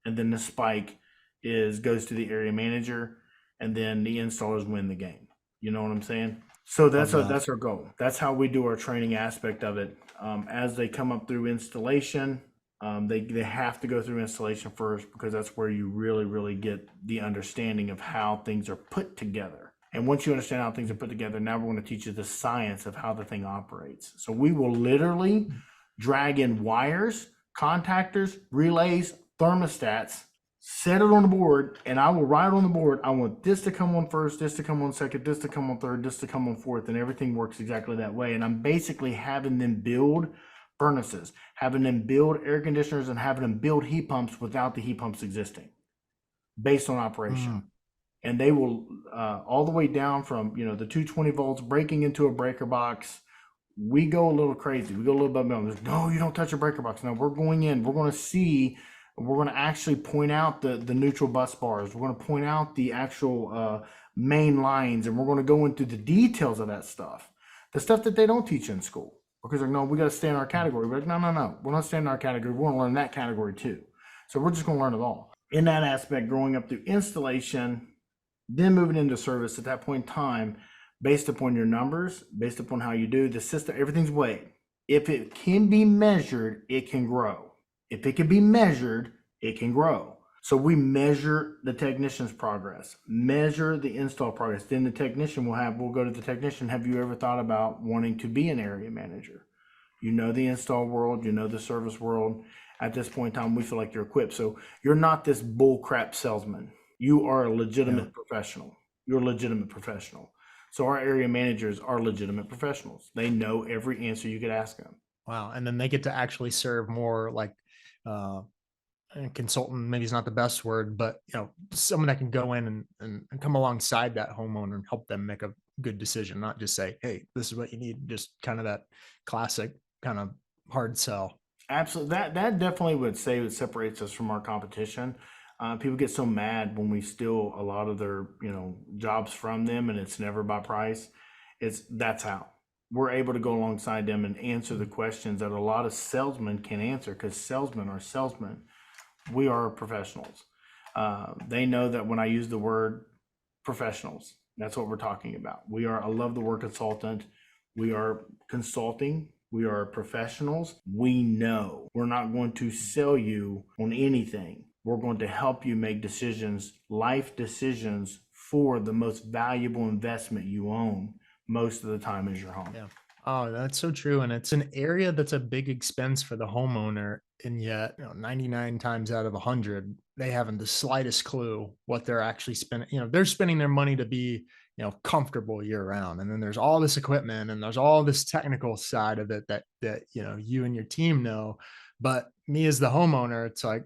Speaker 1: and then the spike goes to the area manager, and then the installers win the game. You know what I'm saying? So that's our goal. That's how we do our training aspect of it. As they come up through installation, they have to go through installation first, because that's where you really, really get the understanding of how things are put together. And once you understand how things are put together, now we're going to teach you the science of how the thing operates. So we will literally drag in wires, contactors, relays, thermostats, set it on the board, and I will write on the board, I want this to come on first, this to come on second, this to come on third, this to come on fourth, and everything works exactly that way. And I'm basically having them build furnaces, having them build air conditioners, and having them build heat pumps without the heat pumps existing, based on operation. And they will, all the way down from, the 220 volts breaking into a breaker box. We go a little crazy. We go a little bit beyond. No, you don't touch a breaker box. No, we're going in. We're going to see. We're going to actually point out the neutral bus bars. We're going to point out the actual main lines, and we're going to go into the details of that stuff, the stuff that they don't teach in school. Because no, we got to stay in our category. We're like, no, we're not staying in our category. We want to learn that category too. So we're just going to learn it all. In that aspect, growing up through installation, then moving into service at that point in time. Based upon your numbers, based upon how you do the system, everything's weighed. If it can be measured, it can grow. If it can be measured, it can grow. So we measure the technician's progress, measure the install progress. Then the technician we'll go to the technician. Have you ever thought about wanting to be an area manager? You know the install world, you know the service world. At this point in time, we feel like you're equipped. So you're not this bull crap salesman. You are a legitimate professional. You're a legitimate professional. So our area managers are legitimate professionals. They know every answer you could ask them.
Speaker 2: Wow. And then they get to actually serve more like a consultant, maybe it's not the best word, but someone that can go in and come alongside that homeowner and help them make a good decision, not just say, hey, this is what you need. Just kind of that classic kind of hard sell.
Speaker 1: Absolutely. That definitely would say it separates us from our competition. People get so mad when we steal a lot of their, jobs from them, and it's never by price. That's how we're able to go alongside them and answer the questions that a lot of salesmen can answer, because salesmen are salesmen. We are professionals. They know that when I use the word professionals, that's what we're talking about. I love the word consultant. We are consulting. We are professionals. We know we're not going to sell you on anything. We're going to help you make decisions, life decisions, for the most valuable investment you own most of the time is your home.
Speaker 2: Yeah. Oh, that's so true. And it's an area that's a big expense for the homeowner. And yet, 99 times out of 100, they haven't the slightest clue what they're actually spending. They're spending their money to be, comfortable year round. And then there's all this equipment and there's all this technical side of it that you and your team know. But me as the homeowner, it's like,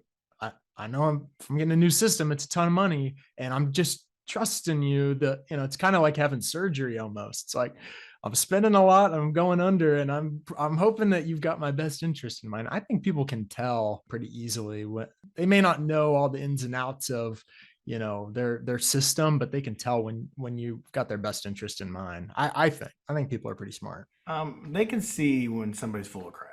Speaker 2: I know if I'm getting a new system, it's a ton of money, and I'm just trusting you that, it's kind of like having surgery almost. It's like, I'm spending a lot, I'm going under, and I'm hoping that you've got my best interest in mind. I think people can tell pretty easily what they may not know all the ins and outs of, their system, but they can tell when you've got their best interest in mind. I think people are pretty smart.
Speaker 1: They can see when somebody's full of crap.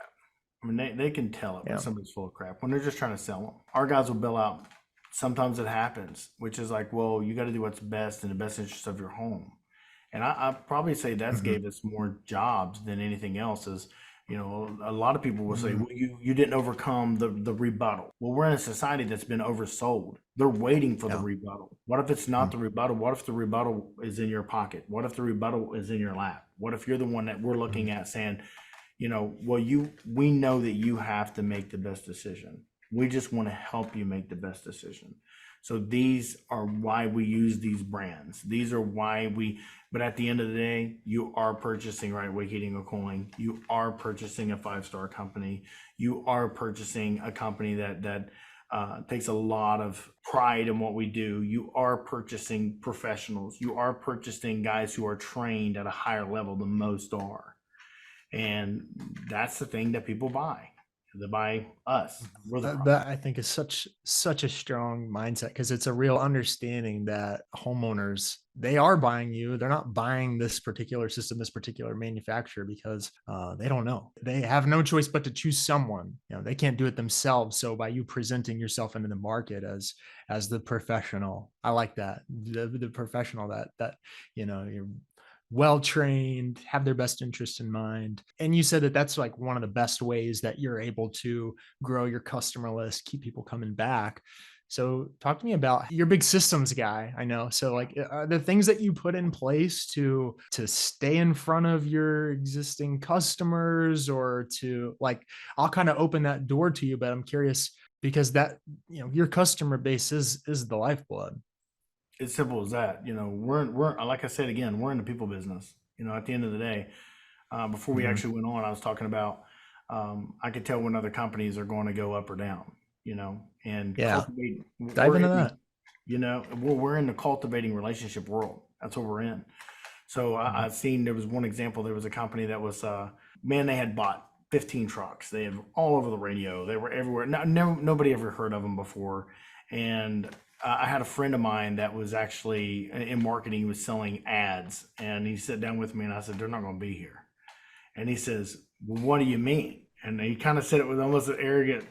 Speaker 1: I mean, they can tell it when
Speaker 2: Yeah.
Speaker 1: somebody's full of crap, when they're just trying to sell them. Our guys will bill out. Sometimes it happens, which is like, well, you got to do what's best in the best interest of your home. And I probably say that's
Speaker 2: Mhm.
Speaker 1: gave us more jobs than anything else. Is, a lot of people will say,
Speaker 2: Mhm.
Speaker 1: well, you didn't overcome the rebuttal. Well, we're in a society that's been oversold. They're waiting for the
Speaker 2: Yeah.
Speaker 1: rebuttal. What if it's not the rebuttal? What if the rebuttal is in your pocket? What if the rebuttal is in your lap? What if you're the one that we're looking at saying, well, we know that you have to make the best decision. We just want to help you make the best decision. So these are why we use these brands. These are why but at the end of the day, you are purchasing Right Way Heating and Cooling. You are purchasing a 5-star company. You are purchasing a company that takes a lot of pride in what we do. You are purchasing professionals. You are purchasing guys who are trained at a higher level than most are. And that's the thing that people buy. They buy us. We're the product.
Speaker 2: That I think is such a strong mindset, because it's a real understanding that homeowners, they are buying you. They're not buying this particular system, this particular manufacturer, because they don't know. They have no choice but to choose someone. They can't do it themselves. So by you presenting yourself into the market as the professional, I like that, the professional that you're well trained, have their best interest in mind. And you said that that's like one of the best ways that you're able to grow your customer list, keep people coming back. So talk to me about, you're a big systems guy, I know. So like, are the things that you put in place to stay in front of your existing customers, or to like, I'll kind of open that door to you, but I'm curious, because that, your customer base is the lifeblood.
Speaker 1: It's simple as that. We're like I said again, we're in the people business. At the end of the day, before we
Speaker 2: Mhm.
Speaker 1: actually went on, I was talking about I could tell when other companies are going to go up or down. And
Speaker 2: Yeah.
Speaker 1: cultivate.
Speaker 2: Dive
Speaker 1: We're
Speaker 2: into
Speaker 1: in,
Speaker 2: that.
Speaker 1: we're in the cultivating relationship world. That's what we're in. So
Speaker 2: Mhm.
Speaker 1: I've seen, there was one example. There was a company that was man, they had bought 15 trucks. They have all over the radio. They were everywhere. Nobody ever heard of them before. And I had a friend of mine that was actually in marketing. He was selling ads, and he sat down with me, and I said, "They're not going to be here." And he says, "Well, what do you mean?" And he kind of said it with almost an arrogant,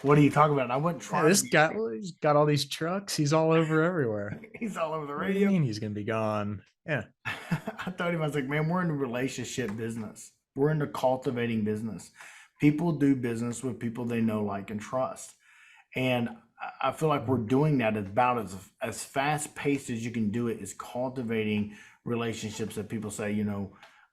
Speaker 1: "What are you talking about?" And I wasn't
Speaker 2: Yeah,
Speaker 1: trying to
Speaker 2: this
Speaker 1: be.
Speaker 2: guy, he's got all these trucks. He's all over everywhere.
Speaker 1: He's all over the
Speaker 2: What do you
Speaker 1: radio.
Speaker 2: mean he's gonna be gone? Yeah.
Speaker 1: I told him, I was like, "Man, we're in the relationship business. We're in the cultivating business. People do business with people they know, like, and trust." And I feel like we're
Speaker 2: Mhm.
Speaker 1: doing that about as fast paced as you can do it, is cultivating relationships that people say,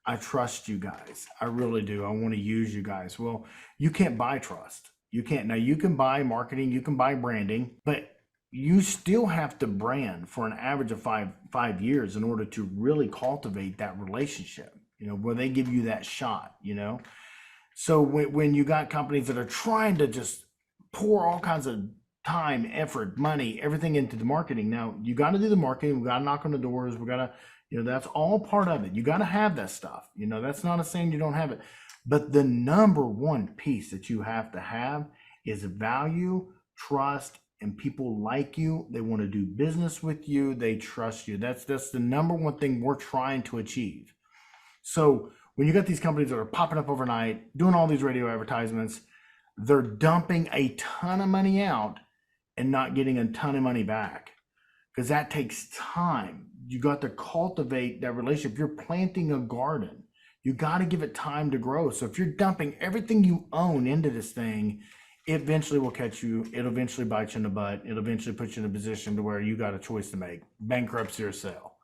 Speaker 1: "I trust you guys. I really do. I want to use you guys." Well, you can't buy trust. You can't. Now you can buy marketing, you can buy branding, but you still have to brand for an average of five years in order to really cultivate that relationship, where they give you that shot. So when you got companies that are trying to just pour all kinds of time, effort, money, everything into the marketing. Now you got to do the marketing. We got to knock on the doors. We got to, that's all part of it. You got to have that stuff. That's not a saying you don't have it. But the number one piece that you have to have is value, trust, and people like you. They want to do business with you. They trust you. That's the number one thing we're trying to achieve. So when you got these companies that are popping up overnight, doing all these radio advertisements, they're dumping a ton of money out and not getting a ton of money back, because that takes time. You got to cultivate that relationship. If you're planting a garden, you got to give it time to grow. So if you're dumping everything you own into this thing, it eventually will catch you. It'll eventually bite you in the butt. It'll eventually put you in a position to where you got a choice to make: bankruptcy or sell.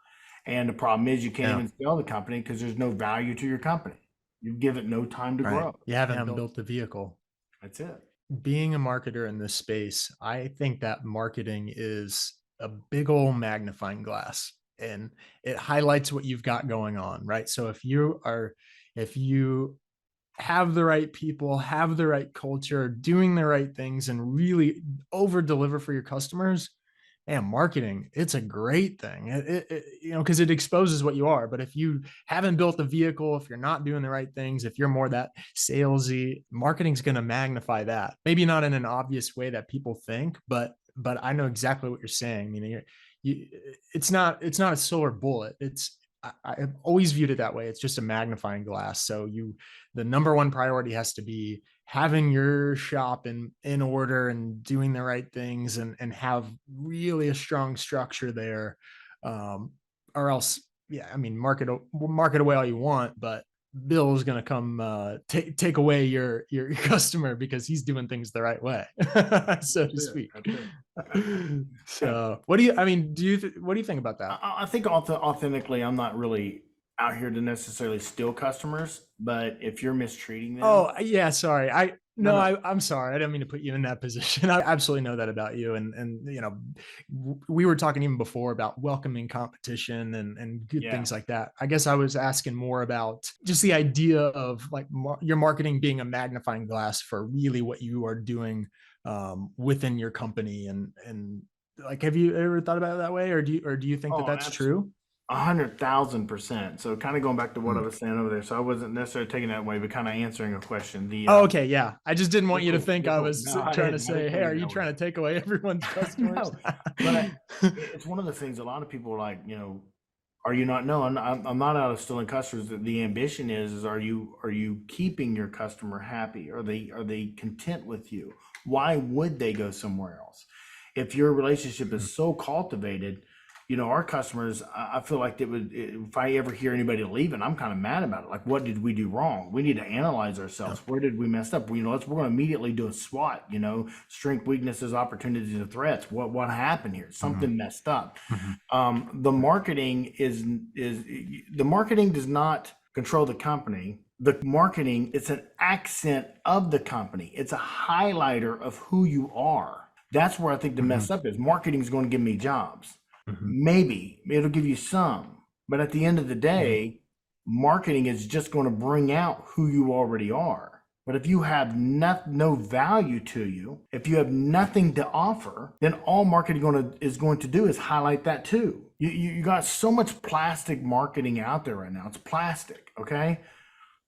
Speaker 1: And the problem is you can't
Speaker 2: Yeah.
Speaker 1: even sell the company because there's no value to your company. You give it no time to
Speaker 2: Right.
Speaker 1: grow.
Speaker 2: You haven't built the vehicle.
Speaker 1: That's it.
Speaker 2: Being a marketer in this space, I think that marketing is a big old magnifying glass, and it highlights what you've got going on, right? So if you have the right people, have the right culture, doing the right things, and really over deliver for your customers, and marketing, it's a great thing. Because it exposes what you are. But if you haven't built the vehicle, if you're not doing the right things, if you're more that salesy, marketing's going to magnify that. Maybe not in an obvious way that people think, but but I know exactly what you're saying. I mean, it's not a silver bullet. I've always viewed it that way. It's just a magnifying glass. So the number one priority has to be having your shop in order and doing the right things, and have really a strong structure there. Or else, yeah, I mean, market away all you want, but Bill is going to come take away your customer because he's doing things the right way, so to speak. So what do you think about that?
Speaker 1: I think authentically, I'm not really out here to necessarily steal customers, but if you're mistreating them.
Speaker 2: Oh yeah, sorry.
Speaker 1: No.
Speaker 2: I'm sorry. I didn't mean to put you in that position. I absolutely know that about you. And we were talking even before about welcoming competition and good things like that. I guess I was asking more about just the idea of like your marketing being a magnifying glass for really what you are doing within your company. And like, have you ever thought about it that way? Or do you think that that's true?
Speaker 1: 100,000%. So kind of going back to what I was saying over there. So I wasn't necessarily taking that way, but kind of answering a question.
Speaker 2: Okay. Yeah. I just didn't want you to think I was trying to say, hey, are you trying to take away everyone's customers?
Speaker 1: No, but it's one of the things a lot of people are like, are you not? No, I'm not out of stealing customers. The ambition is are you keeping your customer happy? Are they content with you? Why would they go somewhere else? If your relationship is so cultivated, our customers, I feel like if I ever hear anybody leaving, I'm kind of mad about it. Like, what did we do wrong? We need to analyze ourselves. Where did we mess up? We're going to immediately do a SWOT, strength, weaknesses, opportunities, and threats. What happened here? Something messed up. The marketing does not control the company. The marketing, it's an accent of the company. It's a highlighter of who you are. That's where I think the mess up is. Marketing is going to give me jobs. Maybe it'll give you some, but at the end of the day, marketing is just going to bring out who you already are. But if you have no value to you, if you have nothing to offer, then all marketing is going to do is highlight that too. You got so much plastic marketing out there right now. It's plastic, okay?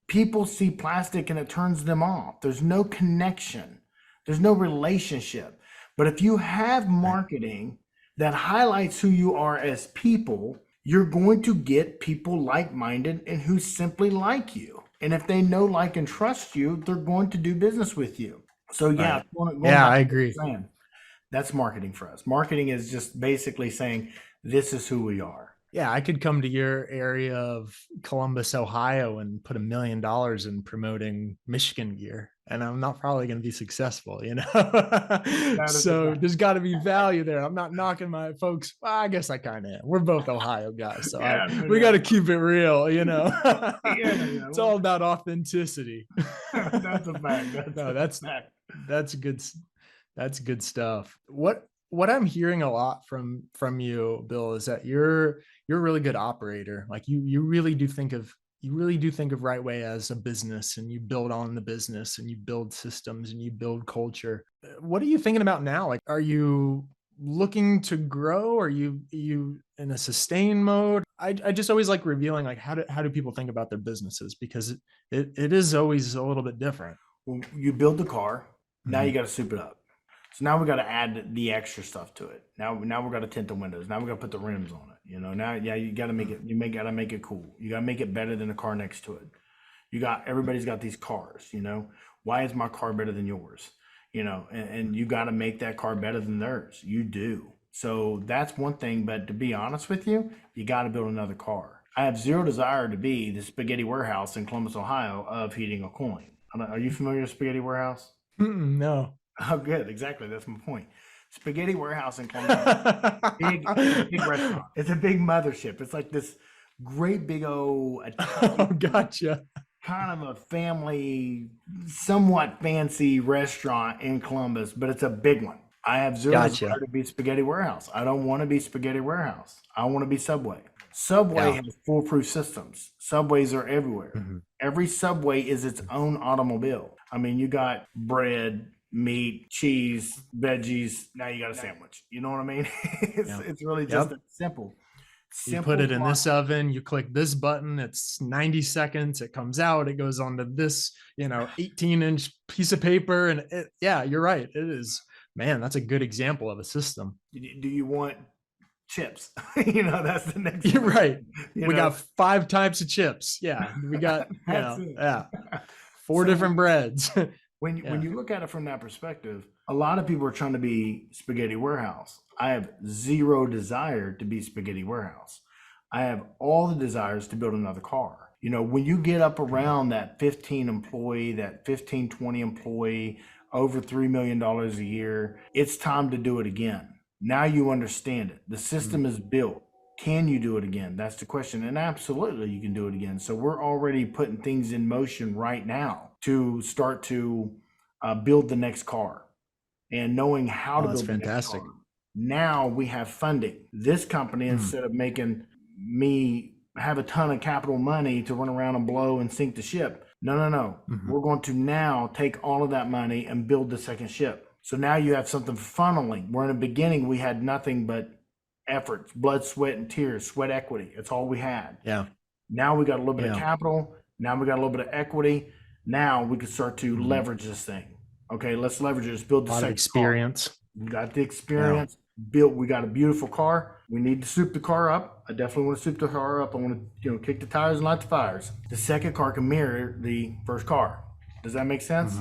Speaker 1: People see plastic and it turns them off. There's no connection. There's no relationship. But if you have marketing that highlights who you are as people, you're going to get people like-minded and who simply like you. And if they know, like, and trust you, they're going to do business with you. So yeah,
Speaker 2: I agree.
Speaker 1: That's marketing for us. Marketing is just basically saying, this is who we are.
Speaker 2: Yeah, I could come to your area of Columbus, Ohio, and put $1 million in promoting Michigan gear, and I'm not probably going to be successful, So there's got to be value there. I'm not knocking my folks. Well, I guess I kind of am. We're both Ohio guys, so we got to keep it real, It's all about authenticity.
Speaker 1: That's a fact.
Speaker 2: That's good. That's good stuff. What I'm hearing a lot from you, Bill, is that you're a really good operator. Like you really do think of Right Way as a business, and you build on the business, and you build systems, and you build culture. What are you thinking about now? Like, are you looking to grow? Are you in a sustain mode? I just always like revealing, like, how do people think about their businesses, because it is always a little bit different.
Speaker 1: Well, you build the car. Now you got to soup it up. So now we got to add the extra stuff to it. Now we got to tint the windows. Now we got to put the rims on it. Now, you got to make it. Got to make it cool. You got to make it better than the car next to it. Everybody's got these cars. Why is my car better than yours? And you got to make that car better than theirs. You do. So that's one thing. But to be honest with you, you got to build another car. I have zero desire to be the spaghetti warehouse in Columbus, Ohio of heating or cooling. Are you familiar with spaghetti warehouse?
Speaker 2: No.
Speaker 1: Oh, good. Exactly. That's my point. Spaghetti warehouse in Columbus, big restaurant. It's a big mothership. It's like this great big old Italian,
Speaker 2: gotcha.
Speaker 1: kind of a family, somewhat fancy restaurant in Columbus, but it's a big one. I have zero desire to be spaghetti warehouse. I don't want to be spaghetti warehouse. I want to be Subway. Subway has foolproof systems. Subways are everywhere. Every Subway is its own automobile. I mean, you got bread, meat, cheese, veggies. Now you got a sandwich. You know what I mean? It's really just simple.
Speaker 2: You put it in this oven, you click this button, it's 90 seconds, it comes out, it goes onto this, 18-inch piece of paper. And you're right. It is man, that's a good example of a system.
Speaker 1: Do you want chips? That's the next
Speaker 2: You're
Speaker 1: one.
Speaker 2: right.
Speaker 1: You
Speaker 2: We
Speaker 1: know,
Speaker 2: got 5 types of chips. Yeah. We got,
Speaker 1: that's it.
Speaker 2: yeah, 4
Speaker 1: So
Speaker 2: different breads.
Speaker 1: when
Speaker 2: Yeah.
Speaker 1: you look at it from that perspective, a lot of people are trying to be Spaghetti Warehouse. I have zero desire to be Spaghetti Warehouse. I have all the desires to build another car. When you get up around that 15 employee, that 15, 20 employee, over $3 million a year, it's time to do it again. Now you understand it. The system is built. Can you do it again? That's the question. And absolutely you can do it again. So we're already putting things in motion right now to start to build the next car and knowing how to
Speaker 2: that's
Speaker 1: build the next
Speaker 2: fantastic.
Speaker 1: car. Now we have funding. This company, instead of making me have a ton of capital money to run around and blow and sink the ship. No. We're going to now take all of that money and build the second ship. So now you have something funneling. Where in the beginning we had nothing but efforts, blood, sweat, and tears, sweat equity. That's all we had.
Speaker 2: Yeah.
Speaker 1: Now we got a little bit of capital. Now we got a little bit of equity. Now we can start to leverage this thing. Okay, let's leverage it. Let's build the second
Speaker 2: experience.
Speaker 1: car. We got the experience. We got a beautiful car. We need to soup the car up. I definitely want to soup the car up. I want to, kick the tires and light the fires. The second car can mirror the first car. Does that make sense?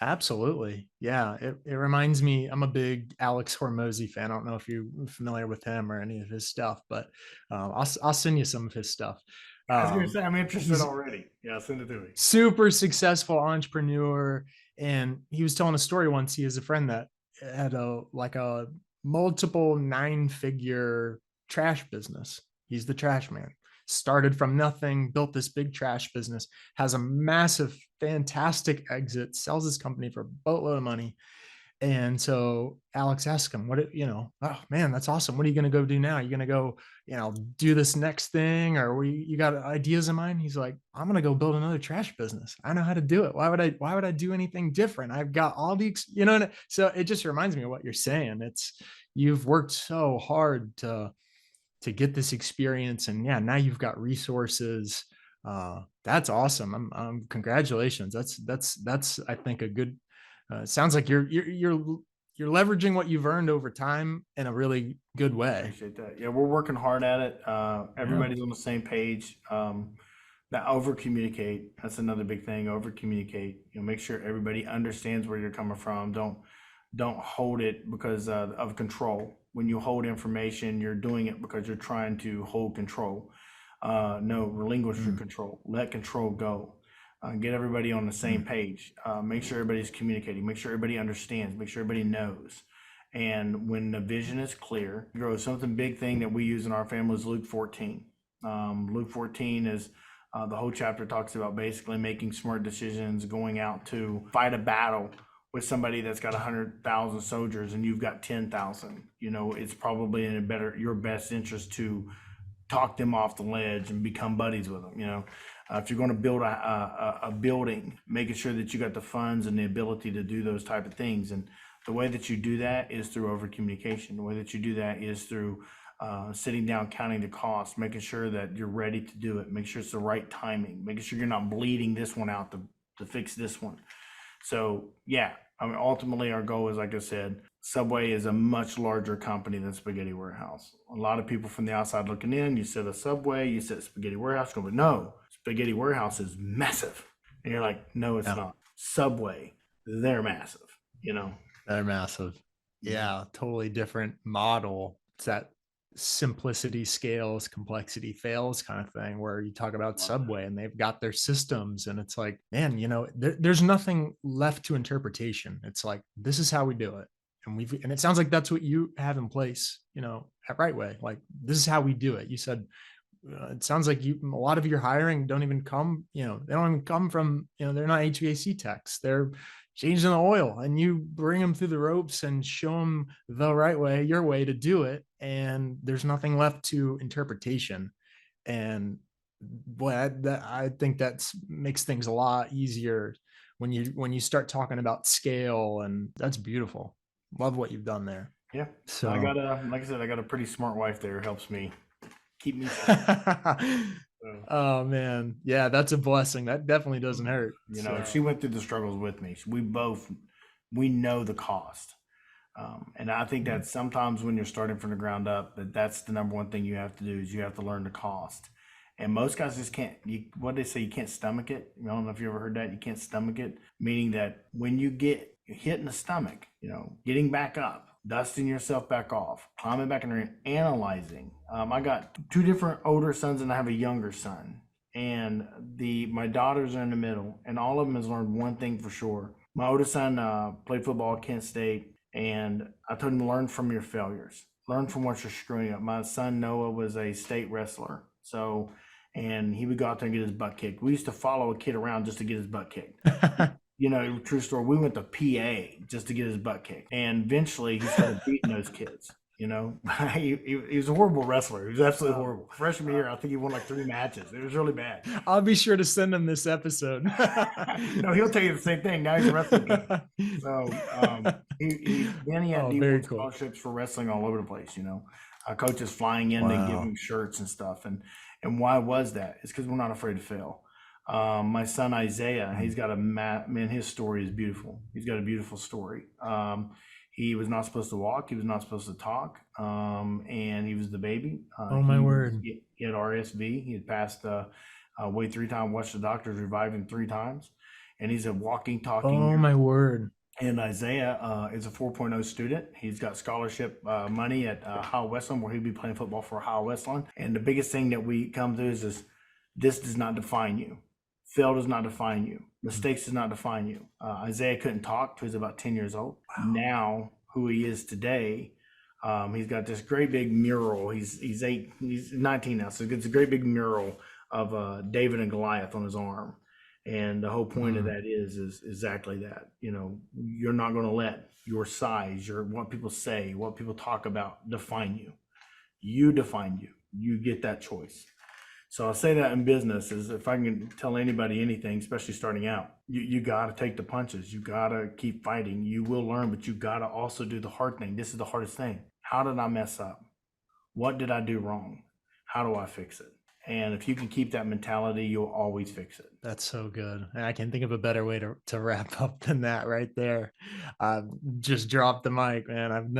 Speaker 2: Absolutely. Yeah. It reminds me, I'm a big Alex Hormozy fan. I don't know if you're familiar with him or any of his stuff, but I'll send you some of his stuff.
Speaker 1: I was going to say, I'm interested already. Yeah, send it to me.
Speaker 2: Super successful entrepreneur. And he was telling a story once. He has a friend that had a multiple 9-figure trash business. He's the trash man. Started from nothing, built this big trash business, has a massive, fantastic exit, sells his company for a boatload of money. And so Alex asked him, oh man, that's awesome. What are you going to go do now? You're going to go, do this next thing, or you got ideas in mind? He's like, I'm going to go build another trash business. I know how to do it. Why would I do anything different? I've got all the, so it just reminds me of what you're saying. You've worked so hard to get this experience, and now you've got resources. That's awesome. Congratulations. That's I think a good, sounds like you're leveraging what you've earned over time in a really good way.
Speaker 1: Appreciate that. Yeah, we're working hard at it. Everybody's on the same page. That over communicate. That's another big thing. Over communicate. Make sure everybody understands where you're coming from. Don't hold it because of control. When you hold information, you're doing it because you're trying to hold control. No, relinquish your control. Let control go. Get everybody on the same page. Make sure everybody's communicating. Make sure everybody understands. Make sure everybody knows. And when the vision is clear, something big thing that we use in our family is Luke 14. Luke 14 is the whole chapter talks about basically making smart decisions, going out to fight a battle with somebody that's got 100,000 soldiers and you've got 10,000. It's probably in your best interest to talk them off the ledge and become buddies with them. If you're going to build a building, making sure that you got the funds and the ability to do those type of things. And the way that you do that is through over communication. The way that you do that is through sitting down, counting the costs, making sure that you're ready to do it, make sure it's the right timing, making sure you're not bleeding this one out to fix this one. So ultimately our goal is, like I said, Subway is a much larger company than Spaghetti Warehouse. A lot of people from the outside looking in, you said a Subway, you said Spaghetti Warehouse, but no, Spaghetti Warehouse is massive. And you're like, no, it's not. Subway, they're massive,
Speaker 2: They're massive. Yeah, totally different model. It's that simplicity scales, complexity fails kind of thing, where you talk about Subway and they've got their systems and it's like, man, there's nothing left to interpretation. It's like, this is how we do it. And it sounds like that's what you have in place, at Right Way. Like, this is how we do it. You said, it sounds like a lot of your hiring don't even come, they don't even come from, they're not HVAC techs. They're changing the oil, and you bring them through the ropes and show them the right way, your way to do it. And there's nothing left to interpretation. And boy, I think that makes things a lot easier when you start talking about scale, and that's beautiful. Love what you've done there.
Speaker 1: Yeah.
Speaker 2: So
Speaker 1: like I said, I got a pretty smart wife there who helps me keep me.
Speaker 2: Oh man. Yeah, that's a blessing. That definitely doesn't hurt.
Speaker 1: She went through the struggles with me. We know the cost. And I think that sometimes when you're starting from the ground up, that's the number one thing you have to do is you have to learn the cost. And most guys just can't, what they say, you can't stomach it. I don't know if you ever heard that. You can't stomach it, meaning that when you get hit in the stomach, getting back up, dusting yourself back off, climbing back in the ring, analyzing. I got 2 different older sons and I have a younger son. And my daughters are in the middle, and all of them has learned one thing for sure. My oldest son played football at Kent State, and I told him to learn from your failures. Learn from what you're screwing up. My son Noah was a state wrestler. And he would go out there and get his butt kicked. We used to follow a kid around just to get his butt kicked. True story. We went to PA just to get his butt kicked. And eventually he started beating those kids. He was a horrible wrestler. He was absolutely horrible. Freshman year, I think he won like 3 matches. It was really bad.
Speaker 2: I'll be sure to send him this episode.
Speaker 1: No, he'll tell you the same thing. Now he's a wrestling kid. So then he had D1 scholarships for wrestling all over the place. Coaches flying in to give him shirts and stuff. And why was that? It's because we're not afraid to fail. My son Isaiah, he's got his story is beautiful. He's got a beautiful story. He was not supposed to walk. He was not supposed to talk. And he was the baby.
Speaker 2: My word.
Speaker 1: He had RSV. He had passed weighed 3 times, watched the doctors revive him 3 times. And he's a walking, talking.
Speaker 2: Oh, my word.
Speaker 1: And Isaiah is a 4.0 student. He's got scholarship money at Ohio Westland, where he'll be playing football for Ohio Westland. And the biggest thing that we come to is this does not define you. Fail does not define you. Mistakes does not define you. Isaiah couldn't talk till he was about 10 years old. Wow. Now, who he is today, he's got this great big mural. He's 19 now, so it's a great big mural of David and Goliath on his arm. And the whole point of that is exactly that. You're not going to let your size, what people say, what people talk about define you. You define you. You get that choice. So I'll say that in business is if I can tell anybody anything, especially starting out, you got to take the punches. You got to keep fighting. You will learn, but you got to also do the hard thing. This is the hardest thing. How did I mess up? What did I do wrong? How do I fix it? And if you can keep that mentality, you'll always fix it.
Speaker 2: That's so good. And I can think of a better way to wrap up than that right there. Just drop the mic, man.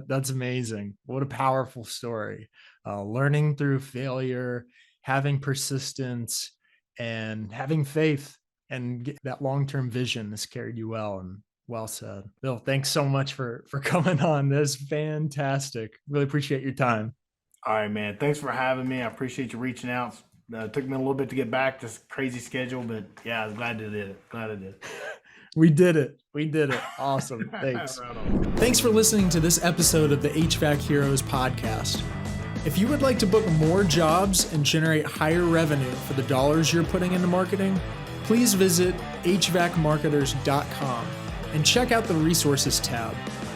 Speaker 2: That's amazing. What a powerful story. Learning through failure, having persistence, and having faith, and that long-term vision has carried you well. And well said. Bill, thanks so much for coming on. This is fantastic. Really appreciate your time.
Speaker 1: All right, man. Thanks for having me. I appreciate you reaching out. It took me a little bit to get back, this crazy schedule, but yeah, I'm glad I did it.
Speaker 2: We did it. Awesome. Thanks.
Speaker 1: Right on.
Speaker 3: Thanks for listening to this episode of the HVAC Heroes podcast. If you would like to book more jobs and generate higher revenue for the dollars you're putting into marketing, please visit hvacmarketers.com and check out the resources tab,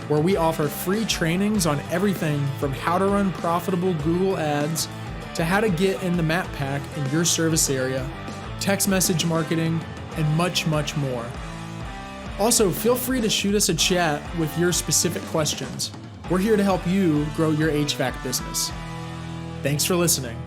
Speaker 3: where we offer free trainings on everything from how to run profitable Google ads to how to get in the map pack in your service area, text message marketing, and much, much more. Also, feel free to shoot us a chat with your specific questions. We're here to help you grow your HVAC business. Thanks for listening.